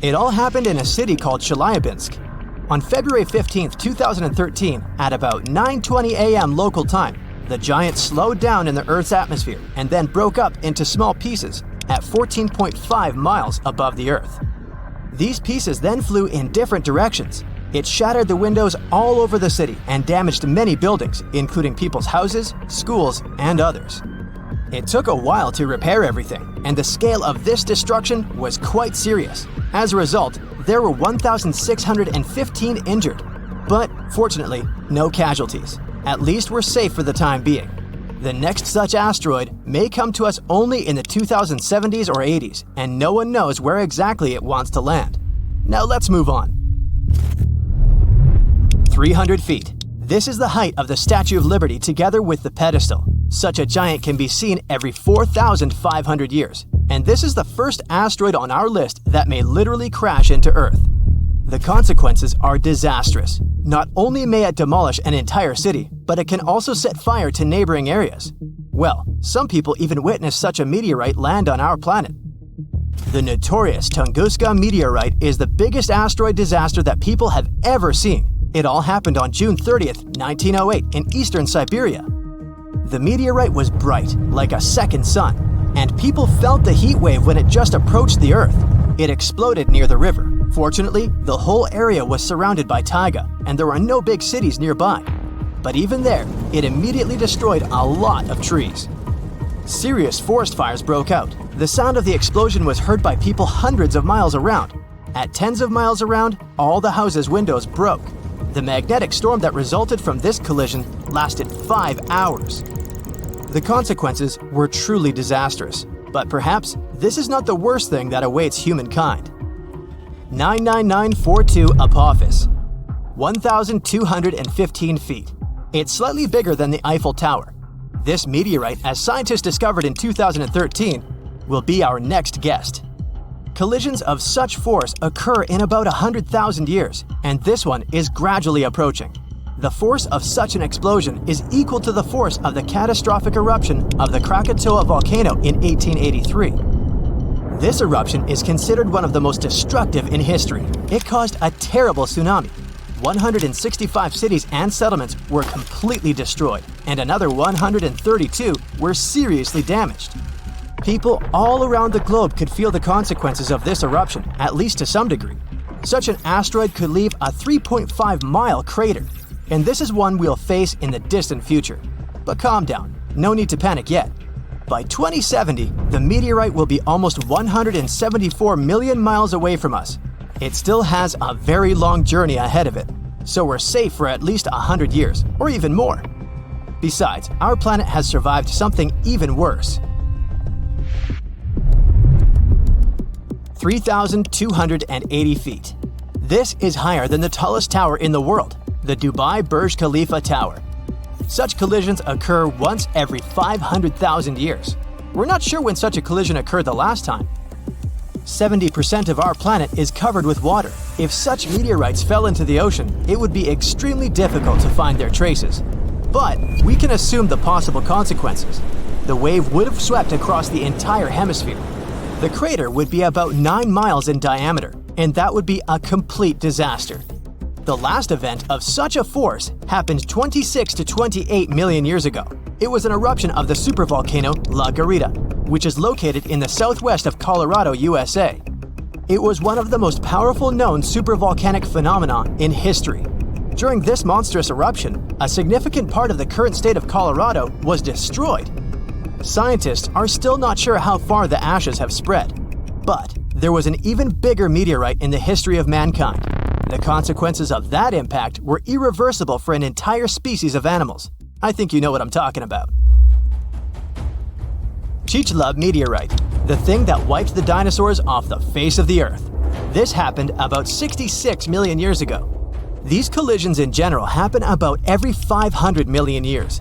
[SPEAKER 4] It all happened in a city called Chelyabinsk. On February 15, 2013, at about 9:20 a.m. local time, the giant slowed down in the Earth's atmosphere and then broke up into small pieces at 14.5 miles above the Earth. These pieces then flew in different directions. It shattered the windows all over the city and damaged many buildings, including people's houses, schools, and others. It took a while to repair everything, and the scale of this destruction was quite serious. As a result, there were 1,615 injured. But fortunately, no casualties. At least we're safe for the time being. The next such asteroid may come to us only in the 2070s or 80s, and no one knows where exactly it wants to land. Now let's move on. 300 feet. This is the height of the Statue of Liberty together with the pedestal. Such a giant can be seen every 4,500 years, and this is the first asteroid on our list that may literally crash into Earth. The consequences are disastrous. Not only may it demolish an entire city, but it can also set fire to neighboring areas. Well, some people even witnessed such a meteorite land on our planet. The notorious Tunguska meteorite is the biggest asteroid disaster that people have ever seen. It all happened on June 30th, 1908 in eastern Siberia. The meteorite was bright, like a second sun, and people felt the heat wave when it just approached the Earth. It exploded near the river. Fortunately, the whole area was surrounded by taiga, and there were no big cities nearby. But even there, it immediately destroyed a lot of trees. Serious forest fires broke out. The sound of the explosion was heard by people hundreds of miles around. At tens of miles around, all the houses' windows broke. The magnetic storm that resulted from this collision lasted 5 hours. The consequences were truly disastrous, but perhaps this is not the worst thing that awaits humankind. 99942 Apophis, 1,215 feet. It's slightly bigger than the Eiffel Tower. This meteorite, as scientists discovered in 2013, will be our next guest. Collisions of such force occur in about 100,000 years, and this one is gradually approaching. The force of such an explosion is equal to the force of the catastrophic eruption of the Krakatoa volcano in 1883. This eruption is considered one of the most destructive in history. It caused a terrible tsunami. 165 cities and settlements were completely destroyed, and another 132 were seriously damaged. People all around the globe could feel the consequences of this eruption, at least to some degree. Such an asteroid could leave a 3.5-mile crater, and this is one we'll face in the distant future. But calm down, no need to panic yet. By 2070, the meteorite will be almost 174 million miles away from us. It still has a very long journey ahead of it, so we're safe for at least 100 years, or even more. Besides, our planet has survived something even worse. 3,280 feet. This is higher than the tallest tower in the world, the Dubai Burj Khalifa Tower. Such collisions occur once every 500,000 years. We're not sure when such a collision occurred the last time. 70% of our planet is covered with water. If such meteorites fell into the ocean, it would be extremely difficult to find their traces. But we can assume the possible consequences. The wave would have swept across the entire hemisphere. The crater would be about 9 miles in diameter, and that would be a complete disaster. The last event of such a force happened 26 to 28 million years ago. It was an eruption of the supervolcano La Garita, which is located in the southwest of Colorado, USA. It was one of the most powerful known supervolcanic phenomena in history. During this monstrous eruption, a significant part of the current state of Colorado was destroyed. Scientists are still not sure how far the ashes have spread, but there was an even bigger meteorite in the history of mankind. The consequences of that impact were irreversible for an entire species of animals. I think you know what I'm talking about. Chicxulub meteorite, the thing that wiped the dinosaurs off the face of the Earth. This happened about 66 million years ago. These collisions in general happen about every 500 million years.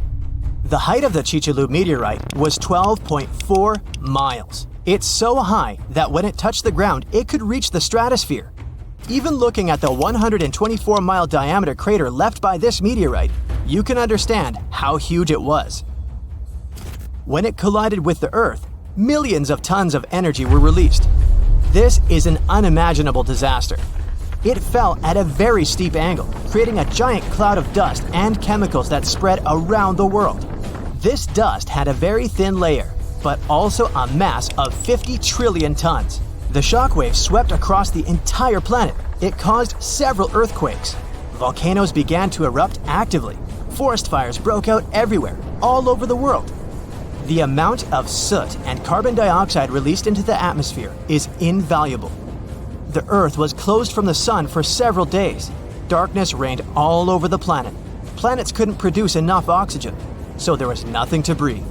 [SPEAKER 4] The height of the Chicxulub meteorite was 12.4 miles. It's so high that when it touched the ground, it could reach the stratosphere. Even looking at the 124-mile diameter crater left by this meteorite, you can understand how huge it was. When it collided with the Earth, millions of tons of energy were released. This is an unimaginable disaster. It fell at a very steep angle, creating a giant cloud of dust and chemicals that spread around the world. This dust had a very thin layer, but also a mass of 50 trillion tons. The shockwave swept across the entire planet. It caused several earthquakes. Volcanoes began to erupt actively. Forest fires broke out everywhere, all over the world. The amount of soot and carbon dioxide released into the atmosphere is invaluable. The Earth was closed from the sun for several days. Darkness reigned all over the planet. Planets couldn't produce enough oxygen, so there was nothing to breathe.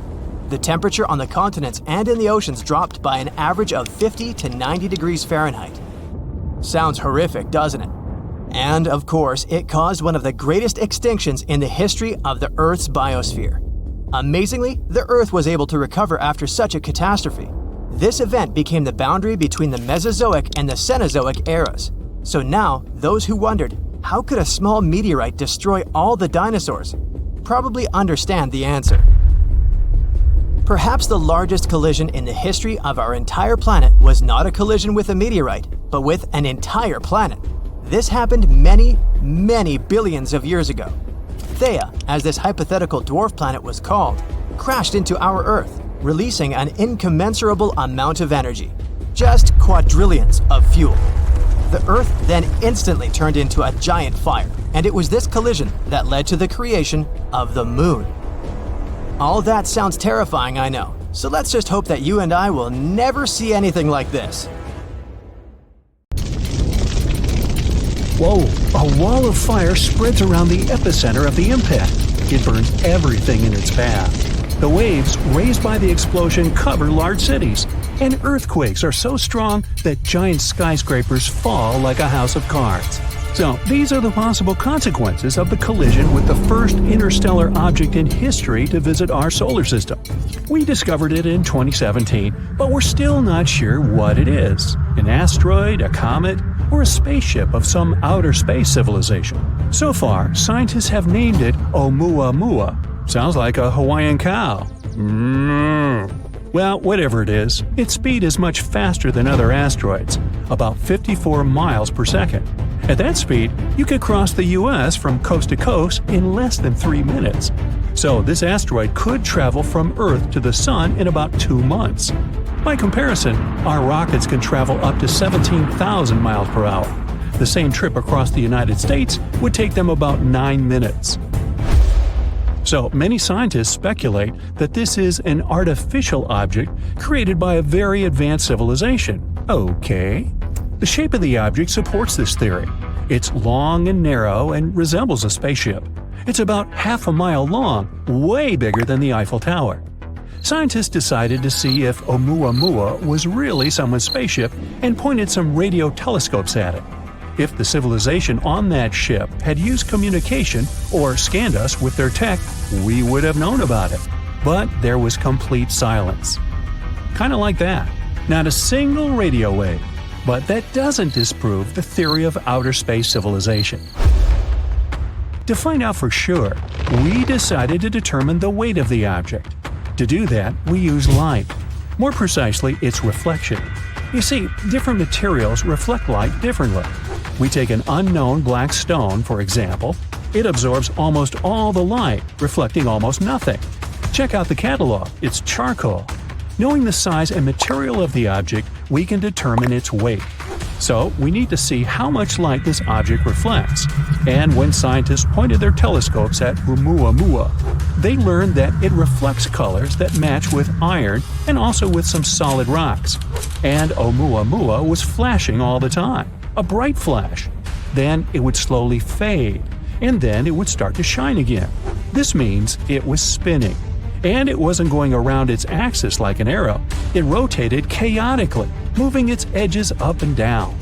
[SPEAKER 4] The temperature on the continents and in the oceans dropped by an average of 50 to 90 degrees Fahrenheit. Sounds horrific, doesn't it? And of course, it caused one of the greatest extinctions in the history of the Earth's biosphere. Amazingly, the Earth was able to recover after such a catastrophe. This event became the boundary between the Mesozoic and the Cenozoic eras. So now, those who wondered, how could a small meteorite destroy all the dinosaurs, probably understand the answer. Perhaps the largest collision in the history of our entire planet was not a collision with a meteorite, but with an entire planet. This happened many, many billions of years ago. Theia, as this hypothetical dwarf planet was called, crashed into our Earth, releasing an incommensurable amount of energy, just quadrillions of fuel. The Earth then instantly turned into a giant fire, and it was this collision that led to the creation of the Moon. All that sounds terrifying, I know, so let's just hope that you and I will never see anything like this.
[SPEAKER 1] Whoa, a wall of fire spreads around the epicenter of the impact. It burns everything in its path. The waves raised by the explosion cover large cities, and earthquakes are so strong that giant skyscrapers fall like a house of cards. So, these are the possible consequences of the collision with the first interstellar object in history to visit our solar system. We discovered it in 2017, but we're still not sure what it is. An asteroid, a comet, or a spaceship of some outer space civilization. So far, scientists have named it Oumuamua. Sounds like a Hawaiian cow. Well, whatever it is, its speed is much faster than other asteroids, about 54 miles per second. At that speed, you could cross the US from coast to coast in less than 3 minutes. So this asteroid could travel from Earth to the Sun in about 2 months. By comparison, our rockets can travel up to 17,000 miles per hour. The same trip across the United States would take them about 9 minutes. So many scientists speculate that this is an artificial object created by a very advanced civilization. Okay. The shape of the object supports this theory. It's long and narrow and resembles a spaceship. It's about half a mile long, way bigger than the Eiffel Tower. Scientists decided to see if Oumuamua was really someone's spaceship and pointed some radio telescopes at it. If the civilization on that ship had used communication or scanned us with their tech, we would have known about it. But there was complete silence. Kind of like that. Not a single radio wave. But that doesn't disprove the theory of outer space civilization. To find out for sure, we decided to determine the weight of the object. To do that, we use light. More precisely, its reflection. You see, different materials reflect light differently. We take an unknown black stone, for example. It absorbs almost all the light, reflecting almost nothing. Check out the catalog, it's charcoal. Knowing the size and material of the object, we can determine its weight. So, we need to see how much light this object reflects. And when scientists pointed their telescopes at Oumuamua, they learned that it reflects colors that match with iron and also with some solid rocks. And Oumuamua was flashing all the time, a bright flash. Then it would slowly fade, and then it would start to shine again. This means it was spinning. And it wasn't going around its axis like an arrow. It rotated chaotically, moving its edges up and down.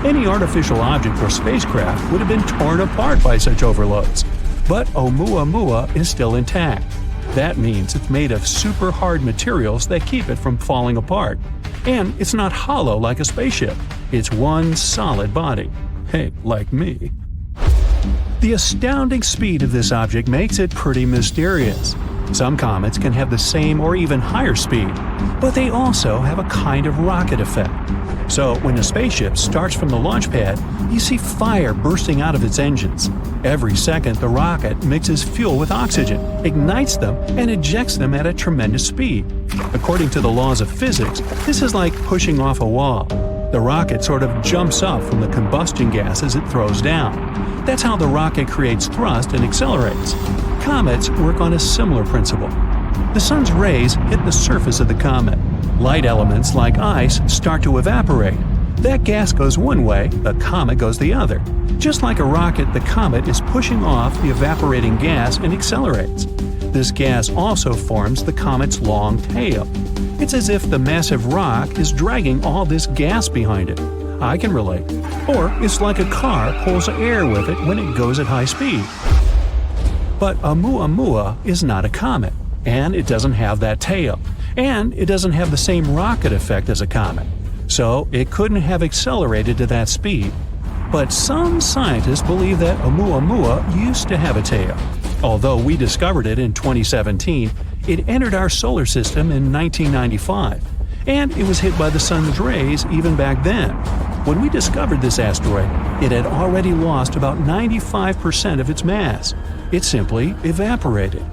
[SPEAKER 1] Any artificial object or spacecraft would have been torn apart by such overloads. But Oumuamua is still intact. That means it's made of super hard materials that keep it from falling apart. And it's not hollow like a spaceship. It's one solid body. Hey, like me. The astounding speed of this object makes it pretty mysterious. Some comets can have the same or even higher speed, but they also have a kind of rocket effect. So when a spaceship starts from the launch pad, you see fire bursting out of its engines. Every second, the rocket mixes fuel with oxygen, ignites them, and ejects them at a tremendous speed. According to the laws of physics, this is like pushing off a wall. The rocket sort of jumps up from the combustion gases it throws down. That's how the rocket creates thrust and accelerates. Comets work on a similar principle. The sun's rays hit the surface of the comet. Light elements like ice start to evaporate. That gas goes one way, the comet goes the other. Just like a rocket, the comet is pushing off the evaporating gas and accelerates. This gas also forms the comet's long tail. It's as if the massive rock is dragging all this gas behind it. I can relate. Or it's like a car pulls air with it when it goes at high speed. But Oumuamua is not a comet, and it doesn't have that tail, and it doesn't have the same rocket effect as a comet. So it couldn't have accelerated to that speed. But some scientists believe that Oumuamua used to have a tail. Although we discovered it in 2017, it entered our solar system in 1995, and it was hit by the sun's rays even back then. When we discovered this asteroid, it had already lost about 95% of its mass. It simply evaporated.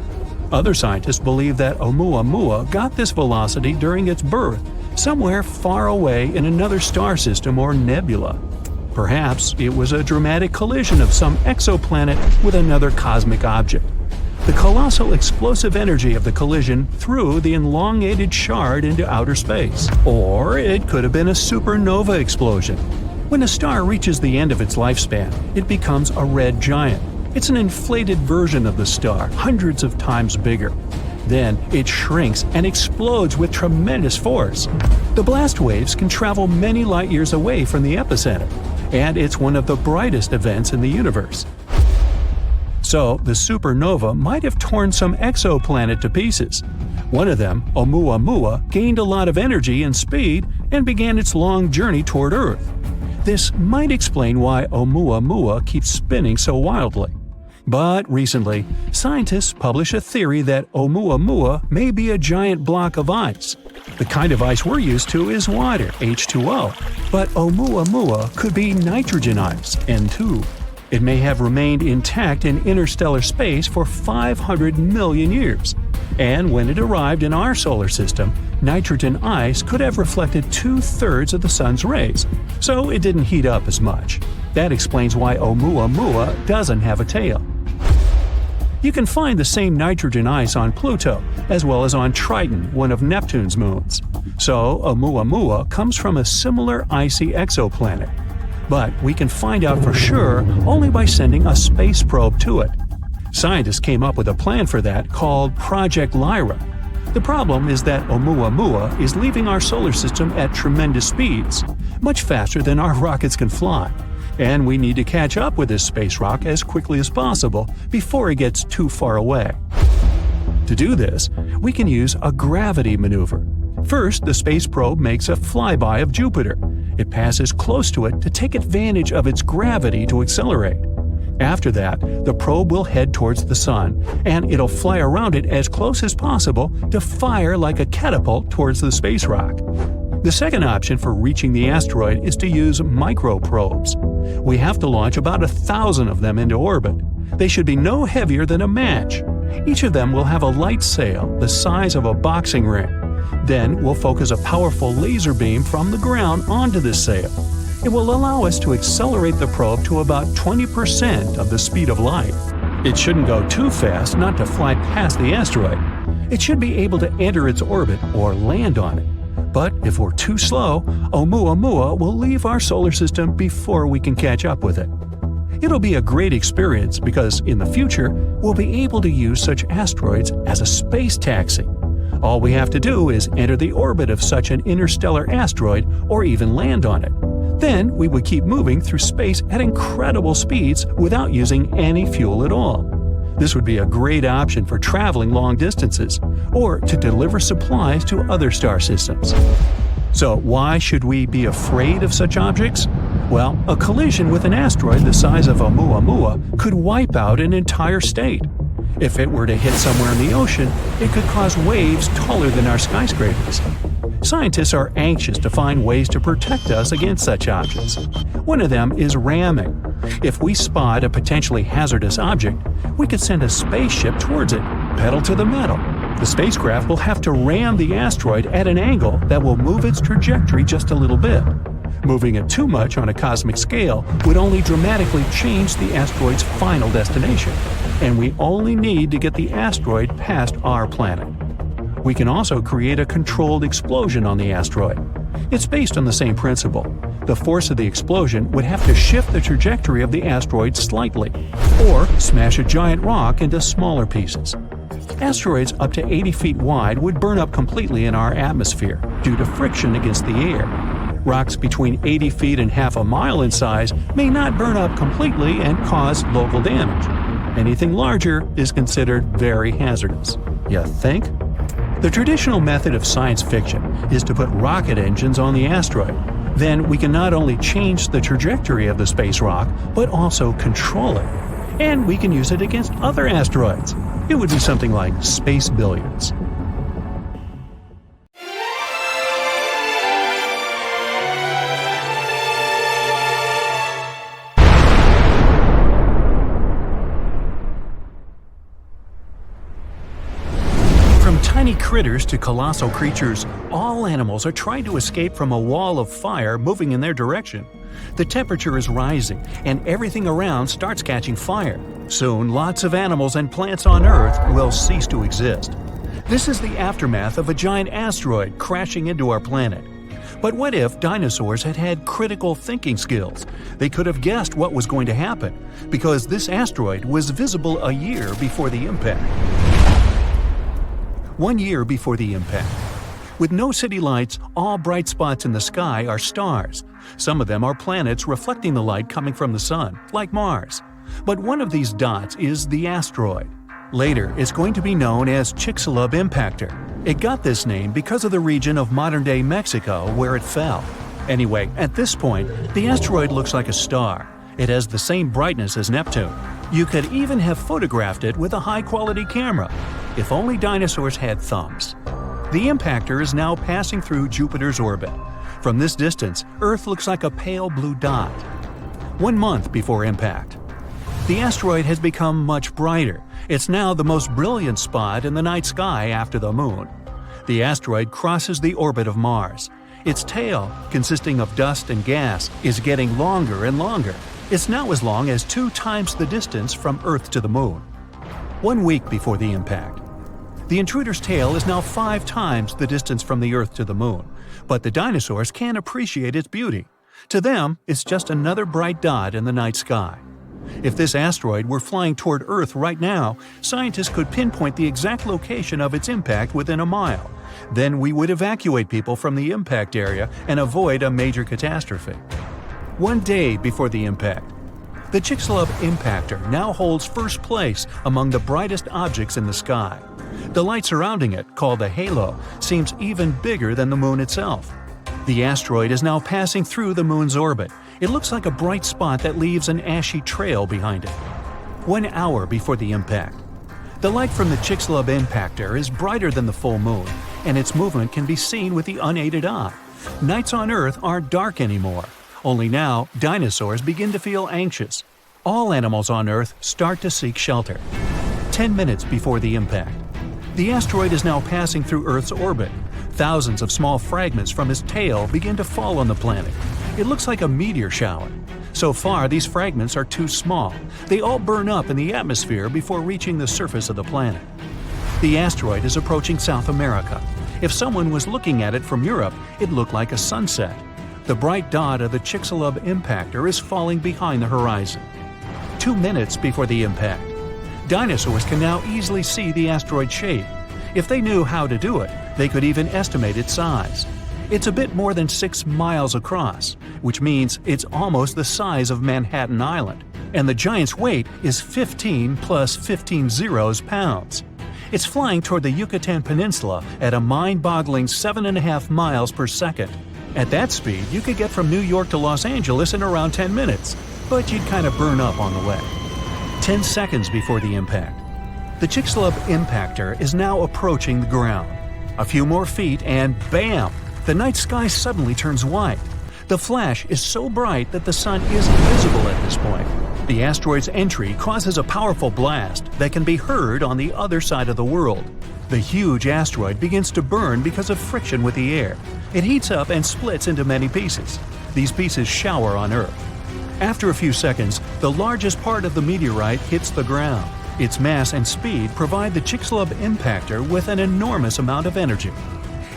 [SPEAKER 1] Other scientists believe that Oumuamua got this velocity during its birth, somewhere far away in another star system or nebula. Perhaps it was a dramatic collision of some exoplanet with another cosmic object. The colossal explosive energy of the collision threw the elongated shard into outer space. Or it could have been a supernova explosion. When a star reaches the end of its lifespan, it becomes a red giant. It's an inflated version of the star, hundreds of times bigger. Then it shrinks and explodes with tremendous force. The blast waves can travel many light years away from the epicenter, and it's one of the brightest events in the universe. So the supernova might have torn some exoplanet to pieces. One of them, Oumuamua, gained a lot of energy and speed and began its long journey toward Earth. This might explain why Oumuamua keeps spinning so wildly. But recently, scientists published a theory that Oumuamua may be a giant block of ice. The The kind of ice we're used to is water, H2O, but Oumuamua could be nitrogen ice, N2. It may have remained intact in interstellar space for 500 million years. And when it arrived in our solar system, nitrogen ice could have reflected 2/3 of the sun's rays, so it didn't heat up as much. That explains why Oumuamua doesn't have a tail. You can find the same nitrogen ice on Pluto, as well as on Triton, one of Neptune's moons. So Oumuamua comes from a similar icy exoplanet. But we can find out for sure only by sending a space probe to it. Scientists came up with a plan for that called Project Lyra. The problem is that Oumuamua is leaving our solar system at tremendous speeds, much faster than our rockets can fly. And we need to catch up with this space rock as quickly as possible before it gets too far away. To do this, we can use a gravity maneuver. First, the space probe makes a flyby of Jupiter. It passes close to it to take advantage of its gravity to accelerate. After that, the probe will head towards the Sun, and it'll fly around it as close as possible to fire like a catapult towards the space rock. The second option for reaching the asteroid is to use microprobes. We have to launch about 1,000 of them into orbit. They should be no heavier than a match. Each of them will have a light sail the size of a boxing ring. Then we'll focus a powerful laser beam from the ground onto this sail. It will allow us to accelerate the probe to about 20% of the speed of light. It shouldn't go too fast not to fly past the asteroid. It should be able to enter its orbit or land on it. But if we're too slow, Oumuamua will leave our solar system before we can catch up with it. It'll be a great experience because in the future, we'll be able to use such asteroids as a space taxi. All we have to do is enter the orbit of such an interstellar asteroid or even land on it. Then we would keep moving through space at incredible speeds without using any fuel at all. This would be a great option for traveling long distances or to deliver supplies to other star systems. So why should we be afraid of such objects? Well, a collision with an asteroid the size of Oumuamua could wipe out an entire state. If it were to hit somewhere in the ocean, it could cause waves taller than our skyscrapers. Scientists are anxious to find ways to protect us against such objects. One of them is ramming. If we spot a potentially hazardous object, we could send a spaceship towards it, pedal to the metal. The spacecraft will have to ram the asteroid at an angle that will move its trajectory just a little bit. Moving it too much on a cosmic scale would only dramatically change the asteroid's final destination, and we only need to get the asteroid past our planet. We can also create a controlled explosion on the asteroid. It's based on the same principle. The force of the explosion would have to shift the trajectory of the asteroid slightly, or smash a giant rock into smaller pieces. Asteroids up to 80 feet wide would burn up completely in our atmosphere due to friction against the air. Rocks between 80 feet and half a mile in size may not burn up completely and cause local damage. Anything larger is considered very hazardous. You think? The traditional method of science fiction is to put rocket engines on the asteroid. Then we can not only change the trajectory of the space rock, but also control it. And we can use it against other asteroids. It would be something like space billiards. Tiny critters to colossal creatures, all animals are trying to escape from a wall of fire moving in their direction. The temperature is rising, and everything around starts catching fire. Soon, lots of animals and plants on Earth will cease to exist. This is the aftermath of a giant asteroid crashing into our planet. But what if dinosaurs had had critical thinking skills? They could have guessed what was going to happen, because this asteroid was visible a year before the impact. 1 year before the impact. With no city lights, all bright spots in the sky are stars. Some of them are planets reflecting the light coming from the sun, like Mars. But one of these dots is the asteroid. Later, it's going to be known as Chicxulub Impactor. It got this name because of the region of modern-day Mexico where it fell. Anyway, at this point, the asteroid looks like a star. It has the same brightness as Neptune. You could even have photographed it with a high-quality camera. If only dinosaurs had thumbs. The impactor is now passing through Jupiter's orbit. From this distance, Earth looks like a pale blue dot. 1 month before impact. The asteroid has become much brighter. It's now the most brilliant spot in the night sky after the Moon. The asteroid crosses the orbit of Mars. Its tail, consisting of dust and gas, is getting longer and longer. It's now as long as 2 times the distance from Earth to the Moon. 1 week before the impact. The intruder's tail is now 5 times the distance from the Earth to the Moon, but the dinosaurs can't appreciate its beauty. To them, it's just another bright dot in the night sky. If this asteroid were flying toward Earth right now, scientists could pinpoint the exact location of its impact within a mile. Then we would evacuate people from the impact area and avoid a major catastrophe. 1 day before the impact. The Chicxulub impactor now holds first place among the brightest objects in the sky. The light surrounding it, called the halo, seems even bigger than the Moon itself. The asteroid is now passing through the Moon's orbit. It looks like a bright spot that leaves an ashy trail behind it. 1 hour before the impact. The light from the Chicxulub impactor is brighter than the full Moon, and its movement can be seen with the unaided eye. Nights on Earth aren't dark anymore. Only now, dinosaurs begin to feel anxious. All animals on Earth start to seek shelter. 10 minutes before the impact. The asteroid is now passing through Earth's orbit. Thousands of small fragments from its tail begin to fall on the planet. It looks like a meteor shower. So far, these fragments are too small. They all burn up in the atmosphere before reaching the surface of the planet. The asteroid is approaching South America. If someone was looking at it from Europe, it looked like a sunset. The bright dot of the Chicxulub impactor is falling behind the horizon. 2 minutes before the impact. Dinosaurs can now easily see the asteroid's shape. If they knew how to do it, they could even estimate its size. It's a bit more than 6 miles across, which means it's almost the size of Manhattan Island, and the giant's weight is 15 plus 15 zeros pounds. It's flying toward the Yucatan Peninsula at a mind-boggling 7.5 miles per second. At that speed, you could get from New York to Los Angeles in around 10 minutes, but you'd kind of burn up on the way. 10 seconds before the impact. The Chicxulub impactor is now approaching the ground. A few more feet and bam! The night sky suddenly turns white. The flash is so bright that the sun isn't visible at this point. The asteroid's entry causes a powerful blast that can be heard on the other side of the world. The huge asteroid begins to burn because of friction with the air. It heats up and splits into many pieces. These pieces shower on Earth. After a few seconds, the largest part of the meteorite hits the ground. Its mass and speed provide the Chicxulub impactor with an enormous amount of energy.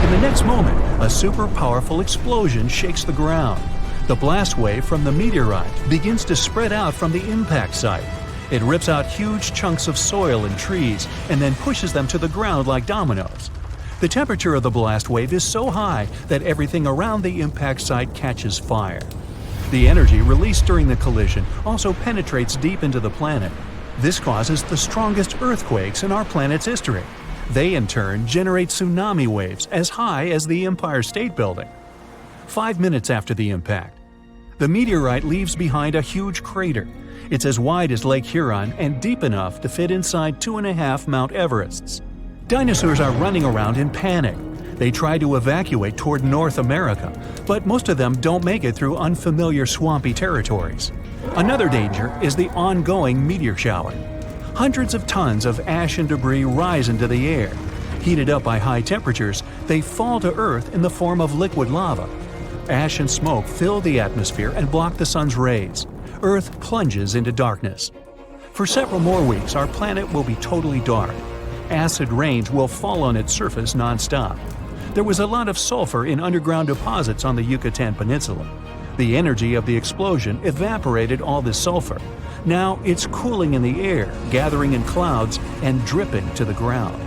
[SPEAKER 1] In the next moment, a super-powerful explosion shakes the ground. The blast wave from the meteorite begins to spread out from the impact site. It rips out huge chunks of soil and trees and then pushes them to the ground like dominoes. The temperature of the blast wave is so high that everything around the impact site catches fire. The energy released during the collision also penetrates deep into the planet. This causes the strongest earthquakes in our planet's history. They in turn generate tsunami waves as high as the Empire State Building. 5 minutes after the impact. The meteorite leaves behind a huge crater. It's as wide as Lake Huron and deep enough to fit inside 2.5 Mount Everests. Dinosaurs are running around in panic. They try to evacuate toward North America, but most of them don't make it through unfamiliar swampy territories. Another danger is the ongoing meteor shower. Hundreds of tons of ash and debris rise into the air. Heated up by high temperatures, they fall to Earth in the form of liquid lava. Ash and smoke fill the atmosphere and block the sun's rays. Earth plunges into darkness. For several more weeks, our planet will be totally dark. Acid rains will fall on its surface non-stop. There was a lot of sulfur in underground deposits on the Yucatan Peninsula. The energy of the explosion evaporated all this sulfur. Now it's cooling in the air, gathering in clouds, and dripping to the ground.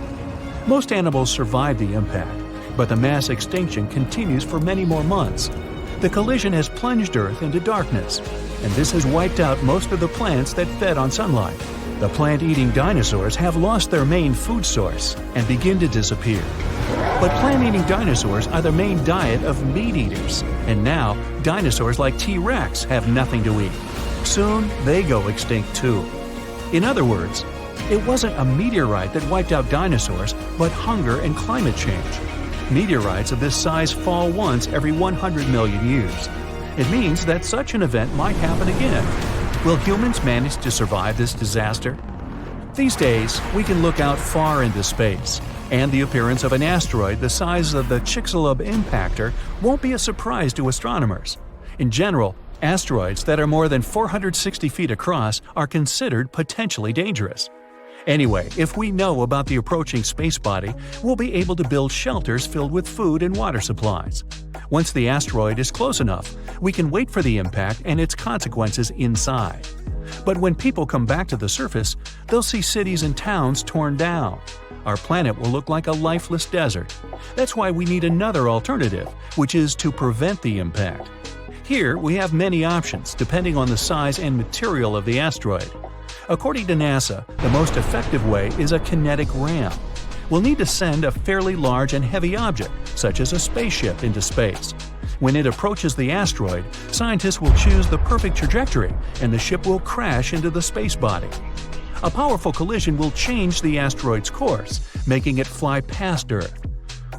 [SPEAKER 1] Most animals survive the impact, but the mass extinction continues for many more months. The collision has plunged Earth into darkness, and this has wiped out most of the plants that fed on sunlight. The plant-eating dinosaurs have lost their main food source and begin to disappear. But plant-eating dinosaurs are the main diet of meat-eaters, and now dinosaurs like T-Rex have nothing to eat. Soon, they go extinct too. In other words, it wasn't a meteorite that wiped out dinosaurs, but hunger and climate change. Meteorites of this size fall once every 100 million years. It means that such an event might happen again. Will humans manage to survive this disaster? These days, we can look out far into space, and the appearance of an asteroid the size of the Chicxulub impactor won't be a surprise to astronomers. In general, asteroids that are more than 460 feet across are considered potentially dangerous. Anyway, if we know about the approaching space body, we'll be able to build shelters filled with food and water supplies. Once the asteroid is close enough, we can wait for the impact and its consequences inside. But when people come back to the surface, they'll see cities and towns torn down. Our planet will look like a lifeless desert. That's why we need another alternative, which is to prevent the impact. Here, we have many options depending on the size and material of the asteroid. According to NASA, the most effective way is a kinetic ram. We'll need to send a fairly large and heavy object, such as a spaceship, into space. When it approaches the asteroid, scientists will choose the perfect trajectory, and the ship will crash into the space body. A powerful collision will change the asteroid's course, making it fly past Earth.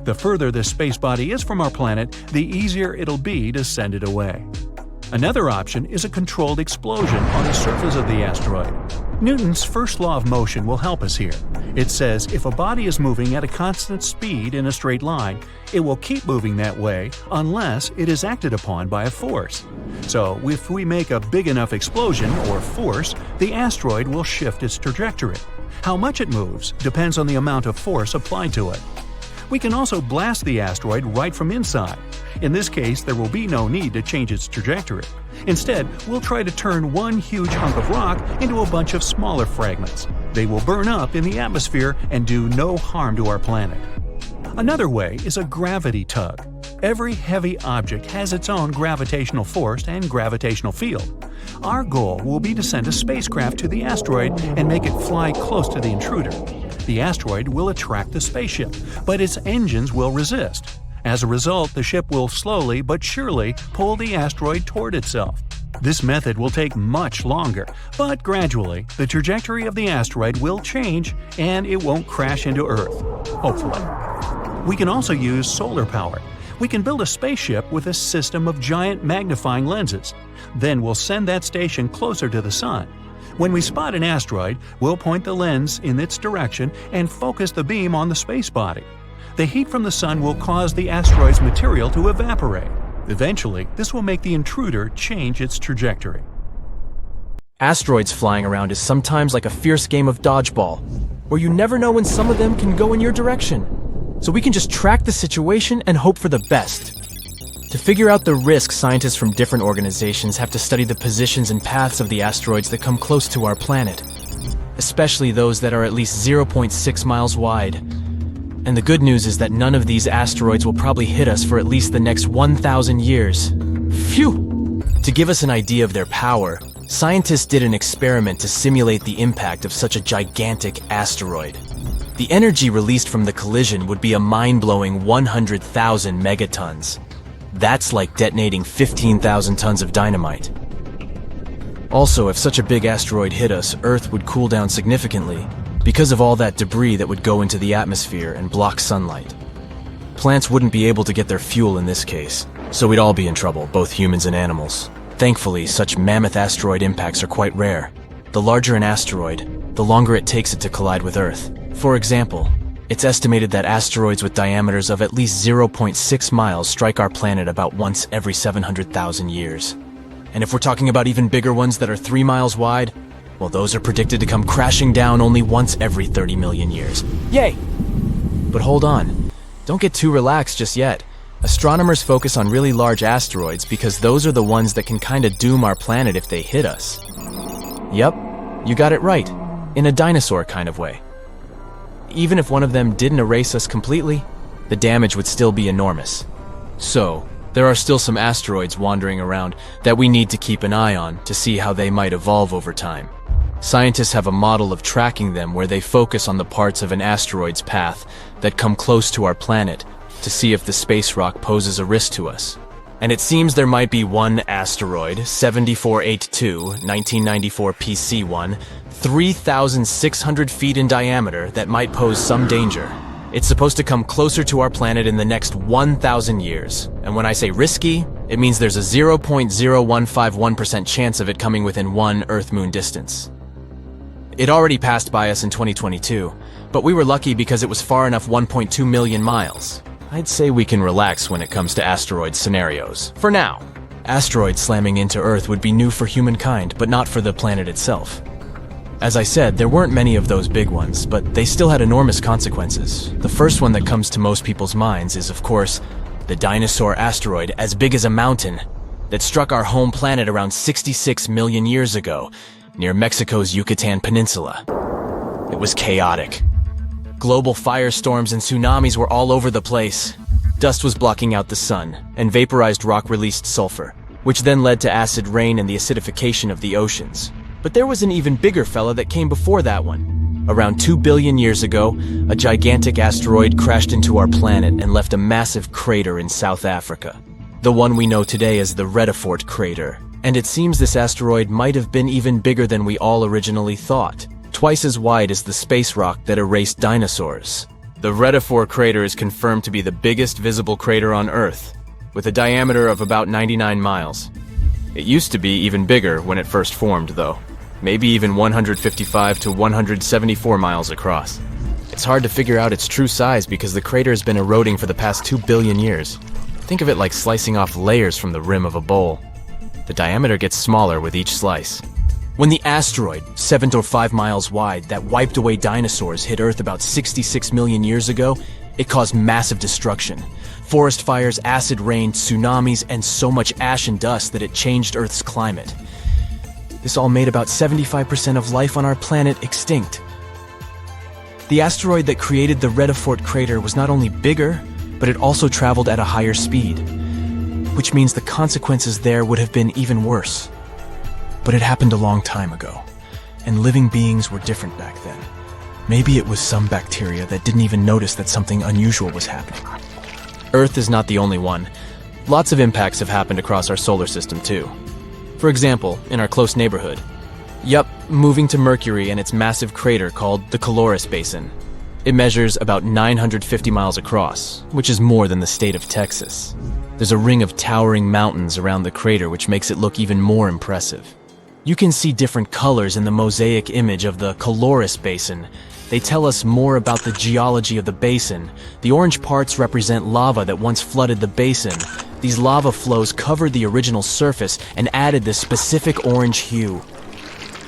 [SPEAKER 1] The further the space body is from our planet, the easier it'll be to send it away. Another option is a controlled explosion on the surface of the asteroid. Newton's first law of motion will help us here. It says if a body is moving at a constant speed in a straight line, it will keep moving that way unless it is acted upon by a force. So, if we make a big enough explosion, or force, the asteroid will shift its trajectory. How much it moves depends on the amount of force applied to it. We can also blast the asteroid right from inside. In this case, there will be no need to change its trajectory. Instead, we'll try to turn one huge hunk of rock into a bunch of smaller fragments. They will burn up in the atmosphere and do no harm to our planet. Another way is a gravity tug. Every heavy object has its own gravitational force and gravitational field. Our goal will be to send a spacecraft to the asteroid and make it fly close to the intruder. The asteroid will attract the spaceship, but its engines will resist. As a result, the ship will slowly but surely pull the asteroid toward itself. This method will take much longer, but gradually, the trajectory of the asteroid will change and it won't crash into Earth. Hopefully. We can also use solar power. We can build a spaceship with a system of giant magnifying lenses. Then we'll send that station closer to the Sun. When we spot an asteroid, we'll point the lens in its direction and focus the beam on the space body. The heat from the Sun will cause the asteroid's material to evaporate. Eventually, this will make the intruder change its trajectory.
[SPEAKER 5] Asteroids flying around is sometimes like a fierce game of dodgeball, where you never know when some of them can go in your direction. So we can just track the situation and hope for the best. To figure out the risks, scientists from different organizations have to study the positions and paths of the asteroids that come close to our planet, especially those that are at least 0.6 miles wide. And the good news is that none of these asteroids will probably hit us for at least the next 1,000 years. Phew! To give us an idea of their power, scientists did an experiment to simulate the impact of such a gigantic asteroid. The energy released from the collision would be a mind-blowing 100,000 megatons. That's like detonating 15,000 tons of dynamite. Also, if such a big asteroid hit us, Earth would cool down significantly because of all that debris that would go into the atmosphere and block sunlight. Plants wouldn't be able to get their fuel in this case, so we'd all be in trouble, both humans and animals. Thankfully, such mammoth asteroid impacts are quite rare. The larger an asteroid, the longer it takes it to collide with Earth. For example, it's estimated that asteroids with diameters of at least 0.6 miles strike our planet about once every 700,000 years. And if we're talking about even bigger ones that are 3 miles wide, well, those are predicted to come crashing down only once every 30 million years. Yay! But hold on. Don't get too relaxed just yet. Astronomers focus on really large asteroids because those are the ones that can kinda doom our planet if they hit us. Yep, you got it right. In a dinosaur kind of way. Even if one of them didn't erase us completely, the damage would still be enormous. So, there are still some asteroids wandering around that we need to keep an eye on to see how they might evolve over time. Scientists have a model of tracking them where they focus on the parts of an asteroid's path that come close to our planet to see if the space rock poses a risk to us. And it seems there might be one asteroid, 7482, 1994 PC1, 3,600 feet in diameter that might pose some danger. It's supposed to come closer to our planet in the next 1,000 years. And when I say risky, it means there's a 0.0151% chance of it coming within one Earth-Moon distance. It already passed by us in 2022, but we were lucky because it was far enough 1.2 million miles. I'd say we can relax when it comes to asteroid scenarios. For now. Asteroids slamming into Earth would be new for humankind, but not for the planet itself. As I said, there weren't many of those big ones, but they still had enormous consequences. The first one that comes to most people's minds is, of course, the dinosaur asteroid as big as a mountain that struck our home planet around 66 million years ago, near Mexico's Yucatan Peninsula. It was chaotic. Global firestorms and tsunamis were all over the place. Dust was blocking out the sun, and vaporized rock released sulfur, which then led to acid rain and the acidification of the oceans. But there was an even bigger fella that came before that one. Around 2 billion years ago, a gigantic asteroid crashed into our planet and left a massive crater in South Africa. The one we know today as the Erde crater. And it seems this asteroid might have been even bigger than we all originally thought. Twice as wide as the space rock that erased dinosaurs. The Erde crater is confirmed to be the biggest visible crater on Earth, with a diameter of about 99 miles. It used to be even bigger when it first formed, though. Maybe even 155 to 174 miles across. It's hard to figure out its true size because the crater has been eroding for the past 2 billion years. Think of it like slicing off layers from the rim of a bowl. The diameter gets smaller with each slice. When the asteroid, 7 to 5 miles wide, that wiped away dinosaurs hit Earth about 66 million years ago, it caused massive destruction. Forest fires, acid rain, tsunamis, and so much ash and dust that it changed Earth's climate. This all made about 75% of life on our planet extinct. The asteroid that created the Erde crater was not only bigger, but it also traveled at a higher speed, which means the consequences there would have been even worse. But it happened a long time ago, and living beings were different back then. Maybe it was some bacteria that didn't even notice that something unusual was happening. Earth is not the only one. Lots of impacts have happened across our solar system too. For example, in our close neighborhood. Yup, moving to Mercury and its massive crater called the Caloris Basin. It measures about 950 miles across, which is more than the state of Texas. There's a ring of towering mountains around the crater which makes it look even more impressive. You can see different colors in the mosaic image of the Caloris Basin. They tell us more about the geology of the basin. The orange parts represent lava that once flooded the basin. These lava flows covered the original surface and added this specific orange hue.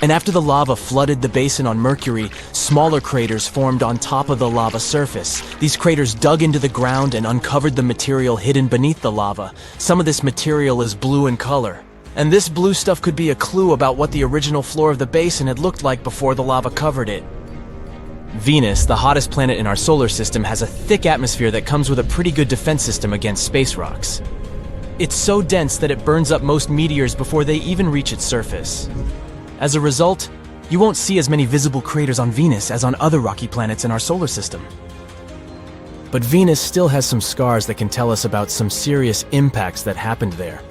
[SPEAKER 5] And after the lava flooded the basin on Mercury, smaller craters formed on top of the lava surface. These craters dug into the ground and uncovered the material hidden beneath the lava. Some of this material is blue in color. And this blue stuff could be a clue about what the original floor of the basin had looked like before the lava covered it. Venus, the hottest planet in our solar system, has a thick atmosphere that comes with a pretty good defense system against space rocks. It's so dense that it burns up most meteors before they even reach its surface. As a result, you won't see as many visible craters on Venus as on other rocky planets in our solar system. But Venus still has some scars that can tell us about some serious impacts that happened there.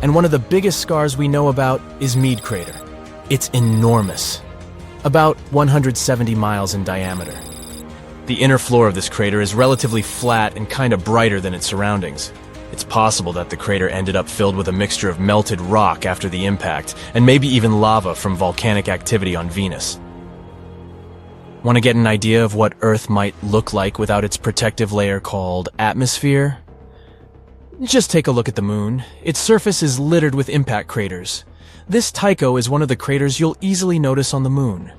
[SPEAKER 5] And one of the biggest scars we know about is Meade Crater. It's enormous. About 170 miles in diameter. The inner floor of this crater is relatively flat and kind of brighter than its surroundings. It's possible that the crater ended up filled with a mixture of melted rock after the impact, and maybe even lava from volcanic activity on Venus. Want to get an idea of what Earth might look like without its protective layer called atmosphere? Just take a look at the moon. Its surface is littered with impact craters. This Tycho is one of the craters you'll easily notice on the moon.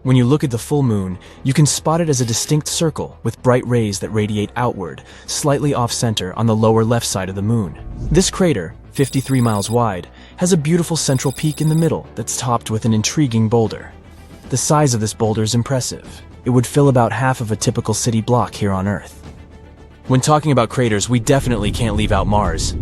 [SPEAKER 5] When you look at the full moon, you can spot it as a distinct circle with bright rays that radiate outward, slightly off-center on the lower left side of the moon. This crater, 53 miles wide, has a beautiful central peak in the middle that's topped with an intriguing boulder. The size of this boulder is impressive. It would fill about half of a typical city block here on Earth. When talking about craters, we definitely can't leave out Mars.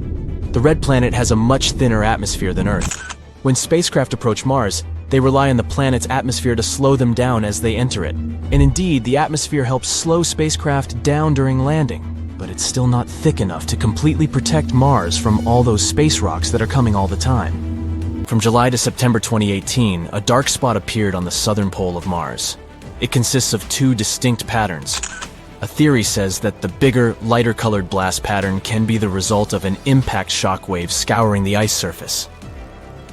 [SPEAKER 5] The red planet has a much thinner atmosphere than Earth. When spacecraft approach Mars, they rely on the planet's atmosphere to slow them down as they enter it. And indeed, the atmosphere helps slow spacecraft down during landing, but it's still not thick enough to completely protect Mars from all those space rocks that are coming all the time. From July to September 2018, a dark spot appeared on the southern pole of Mars. It consists of two distinct patterns. A theory says that the bigger, lighter-colored blast pattern can be the result of an impact shockwave scouring the ice surface.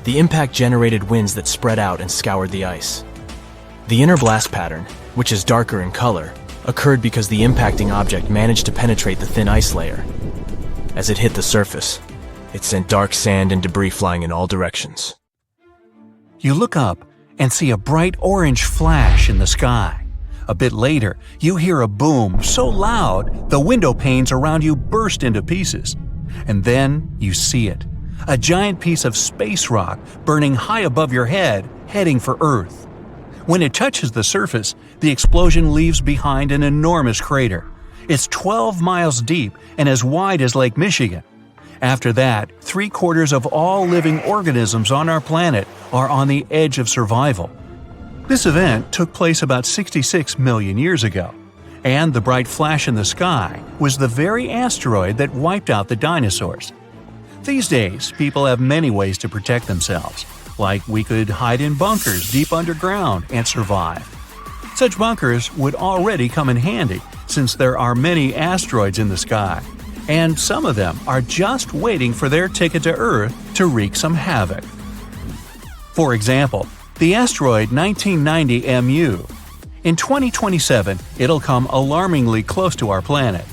[SPEAKER 5] The impact generated winds that spread out and scoured the ice. The inner blast pattern, which is darker in color, occurred because the impacting object managed to penetrate the thin ice layer. As it hit the surface, it sent dark sand and debris flying in all directions.
[SPEAKER 1] You look up and see a bright orange flash in the sky. A bit later, you hear a boom so loud the window panes around you burst into pieces. And then you see it. A giant piece of space rock burning high above your head, heading for Earth. When it touches the surface, the explosion leaves behind an enormous crater. It's 12 miles deep and as wide as Lake Michigan. After that, 3/4 of all living organisms on our planet are on the edge of survival. This event took place about 66 million years ago, and the bright flash in the sky was the very asteroid that wiped out the dinosaurs. These days, people have many ways to protect themselves, like we could hide in bunkers deep underground and survive. Such bunkers would already come in handy since there are many asteroids in the sky, and some of them are just waiting for their ticket to Earth to wreak some havoc. For example, the asteroid 1990 MU. In 2027, it'll come alarmingly close to our planet.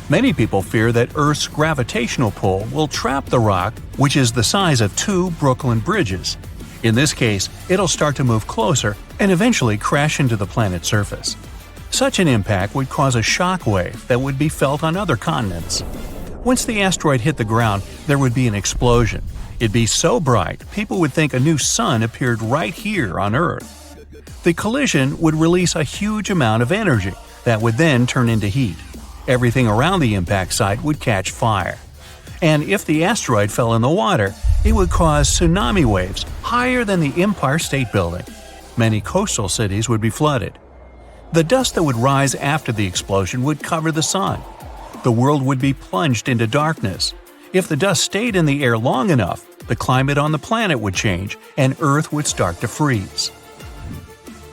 [SPEAKER 1] Many people fear that Earth's gravitational pull will trap the rock, which is the size of 2 Brooklyn bridges. In this case, it'll start to move closer and eventually crash into the planet's surface. Such an impact would cause a shock wave that would be felt on other continents. Once the asteroid hit the ground, there would be an explosion. It'd be so bright, people would think a new sun appeared right here on Earth. The collision would release a huge amount of energy that would then turn into heat. Everything around the impact site would catch fire. And if the asteroid fell in the water, it would cause tsunami waves higher than the Empire State Building. Many coastal cities would be flooded. The dust that would rise after the explosion would cover the sun. The world would be plunged into darkness. If the dust stayed in the air long enough, the climate on the planet would change and Earth would start to freeze.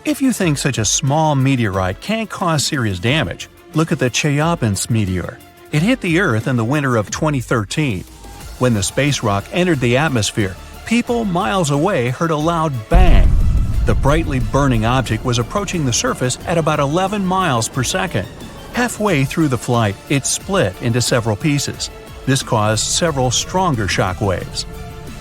[SPEAKER 1] If you think such a small meteorite can't cause serious damage, look at the Chelyabinsk meteor. It hit the Earth in the winter of 2013. When the space rock entered the atmosphere, people miles away heard a loud bang. The brightly burning object was approaching the surface at about 11 miles per second. Halfway through the flight, it split into several pieces. This caused several stronger shock waves.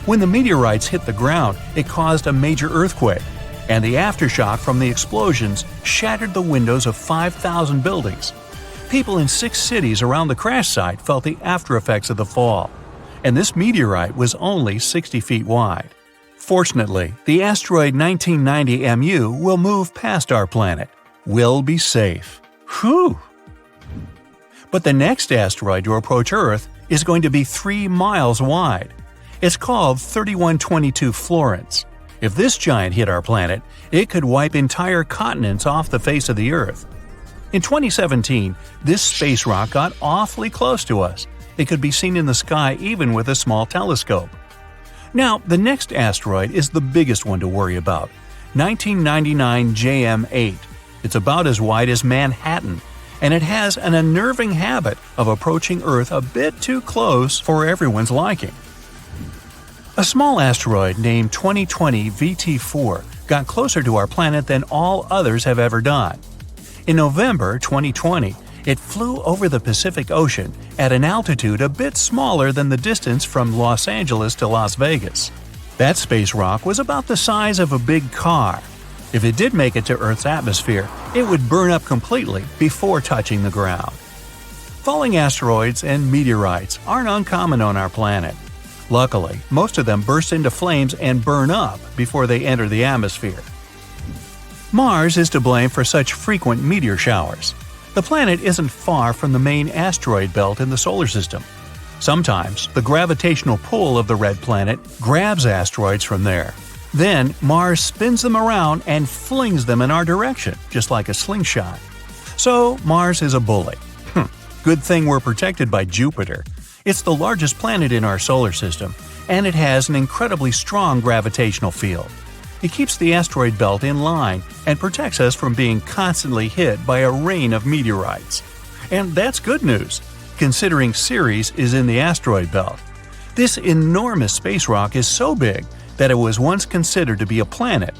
[SPEAKER 1] When the meteorites hit the ground, it caused a major earthquake, and the aftershock from the explosions shattered the windows of 5,000 buildings. People in 6 cities around the crash site felt the aftereffects of the fall, and this meteorite was only 60 feet wide. Fortunately, the asteroid 1990 MU will move past our planet. We'll be safe. Whew! But the next asteroid to approach Earth is going to be 3 miles wide. It's called 3122 Florence. If this giant hit our planet, it could wipe entire continents off the face of the Earth. In 2017, this space rock got awfully close to us. It could be seen in the sky even with a small telescope. Now, the next asteroid is the biggest one to worry about, 1999 JM8. It's about as wide as Manhattan, and it has an unnerving habit of approaching Earth a bit too close for everyone's liking. A small asteroid named 2020 VT4 got closer to our planet than all others have ever done. In November 2020, it flew over the Pacific Ocean at an altitude a bit smaller than the distance from Los Angeles to Las Vegas. That space rock was about the size of a big car. If it did make it to Earth's atmosphere, it would burn up completely before touching the ground. Falling asteroids and meteorites aren't uncommon on our planet. Luckily, most of them burst into flames and burn up before they enter the atmosphere. Mars is to blame for such frequent meteor showers. The planet isn't far from the main asteroid belt in the solar system. Sometimes, the gravitational pull of the red planet grabs asteroids from there. Then, Mars spins them around and flings them in our direction, just like a slingshot. So, Mars is a bully. Good thing we're protected by Jupiter. It's the largest planet in our solar system, and it has an incredibly strong gravitational field. It keeps the asteroid belt in line and protects us from being constantly hit by a rain of meteorites. And that's good news, considering Ceres is in the asteroid belt. This enormous space rock is so big that it was once considered to be a planet.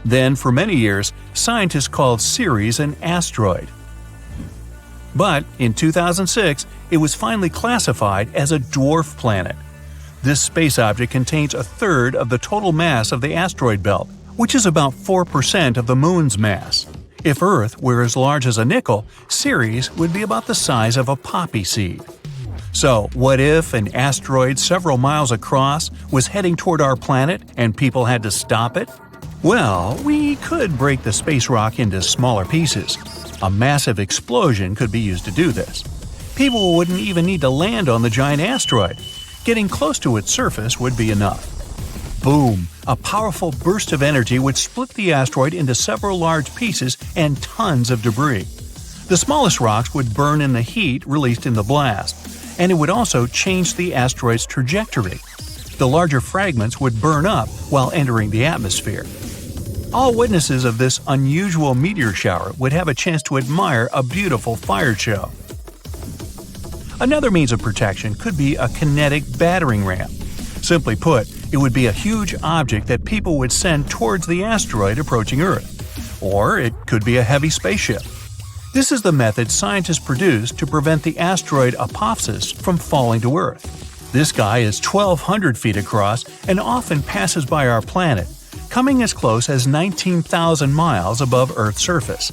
[SPEAKER 1] Then, for many years, scientists called Ceres an asteroid. But in 2006, it was finally classified as a dwarf planet. This space object contains a third of the total mass of the asteroid belt, which is about 4% of the Moon's mass. If Earth were as large as a nickel, Ceres would be about the size of a poppy seed. So, what if an asteroid several miles across was heading toward our planet and people had to stop it? Well, we could break the space rock into smaller pieces. A massive explosion could be used to do this. People wouldn't even need to land on the giant asteroid. Getting close to its surface would be enough. Boom! A powerful burst of energy would split the asteroid into several large pieces and tons of debris. The smallest rocks would burn in the heat released in the blast, and it would also change the asteroid's trajectory. The larger fragments would burn up while entering the atmosphere. All witnesses of this unusual meteor shower would have a chance to admire a beautiful fire show. Another means of protection could be a kinetic battering ram. Simply put, it would be a huge object that people would send towards the asteroid approaching Earth. Or it could be a heavy spaceship. This is the method scientists produced to prevent the asteroid Apophis from falling to Earth. This guy is 1,200 feet across and often passes by our planet, coming as close as 19,000 miles above Earth's surface.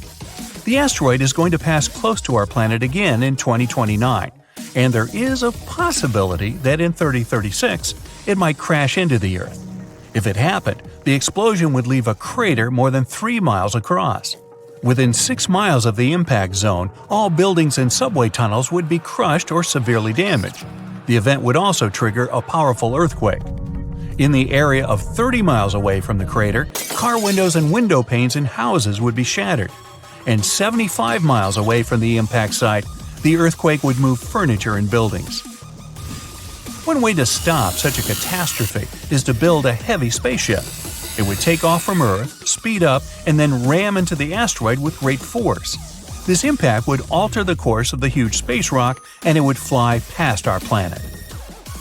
[SPEAKER 1] The asteroid is going to pass close to our planet again in 2029, and there is a possibility that in 3036 it might crash into the Earth. If it happened, the explosion would leave a crater more than 3 miles across. Within 6 miles of the impact zone, all buildings and subway tunnels would be crushed or severely damaged. The event would also trigger a powerful earthquake. In the area of 30 miles away from the crater, car windows and window panes in houses would be shattered. And 75 miles away from the impact site, the earthquake would move furniture and buildings. One way to stop such a catastrophe is to build a heavy spaceship. It would take off from Earth, speed up, and then ram into the asteroid with great force. This impact would alter the course of the huge space rock, and it would fly past our planet.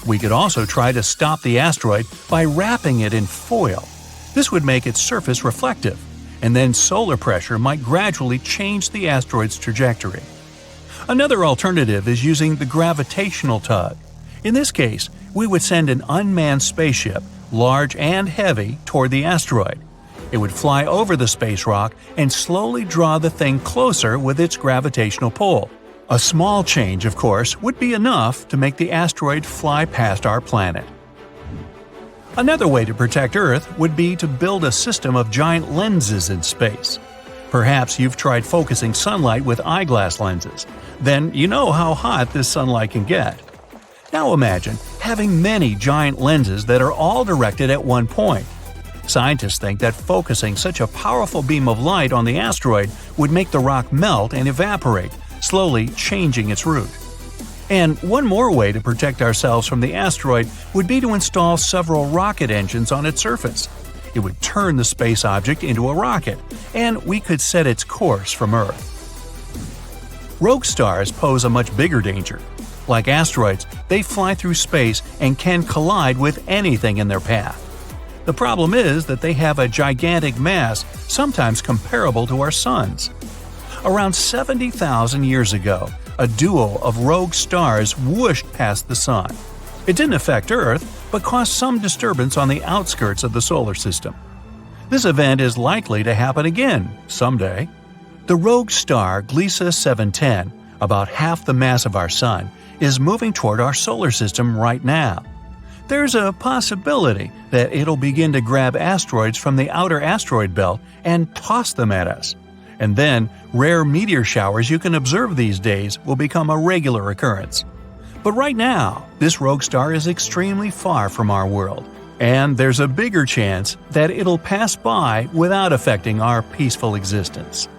[SPEAKER 1] We could also try to stop the asteroid by wrapping it in foil. This would make its surface reflective, and then solar pressure might gradually change the asteroid's trajectory. Another alternative is using the gravitational tug. In this case, we would send an unmanned spaceship, large and heavy, toward the asteroid. It would fly over the space rock and slowly draw the thing closer with its gravitational pull. A small change, of course, would be enough to make the asteroid fly past our planet. Another way to protect Earth would be to build a system of giant lenses in space. Perhaps you've tried focusing sunlight with eyeglass lenses. Then you know how hot this sunlight can get. Now imagine having many giant lenses that are all directed at one point. Scientists think that focusing such a powerful beam of light on the asteroid would make the rock melt and evaporate, slowly changing its route. And one more way to protect ourselves from the asteroid would be to install several rocket engines on its surface. It would turn the space object into a rocket, and we could set its course from Earth. Rogue stars pose a much bigger danger. Like asteroids, they fly through space and can collide with anything in their path. The problem is that they have a gigantic mass, sometimes comparable to our Sun's. Around 70,000 years ago, a duo of rogue stars whooshed past the Sun. It didn't affect Earth, but caused some disturbance on the outskirts of the solar system. This event is likely to happen again someday. The rogue star Gliese 710, about half the mass of our Sun, is moving toward our solar system right now. There's a possibility that it'll begin to grab asteroids from the outer asteroid belt and toss them at us. And then, rare meteor showers you can observe these days will become a regular occurrence. But right now, this rogue star is extremely far from our world, and there's a bigger chance that it'll pass by without affecting our peaceful existence.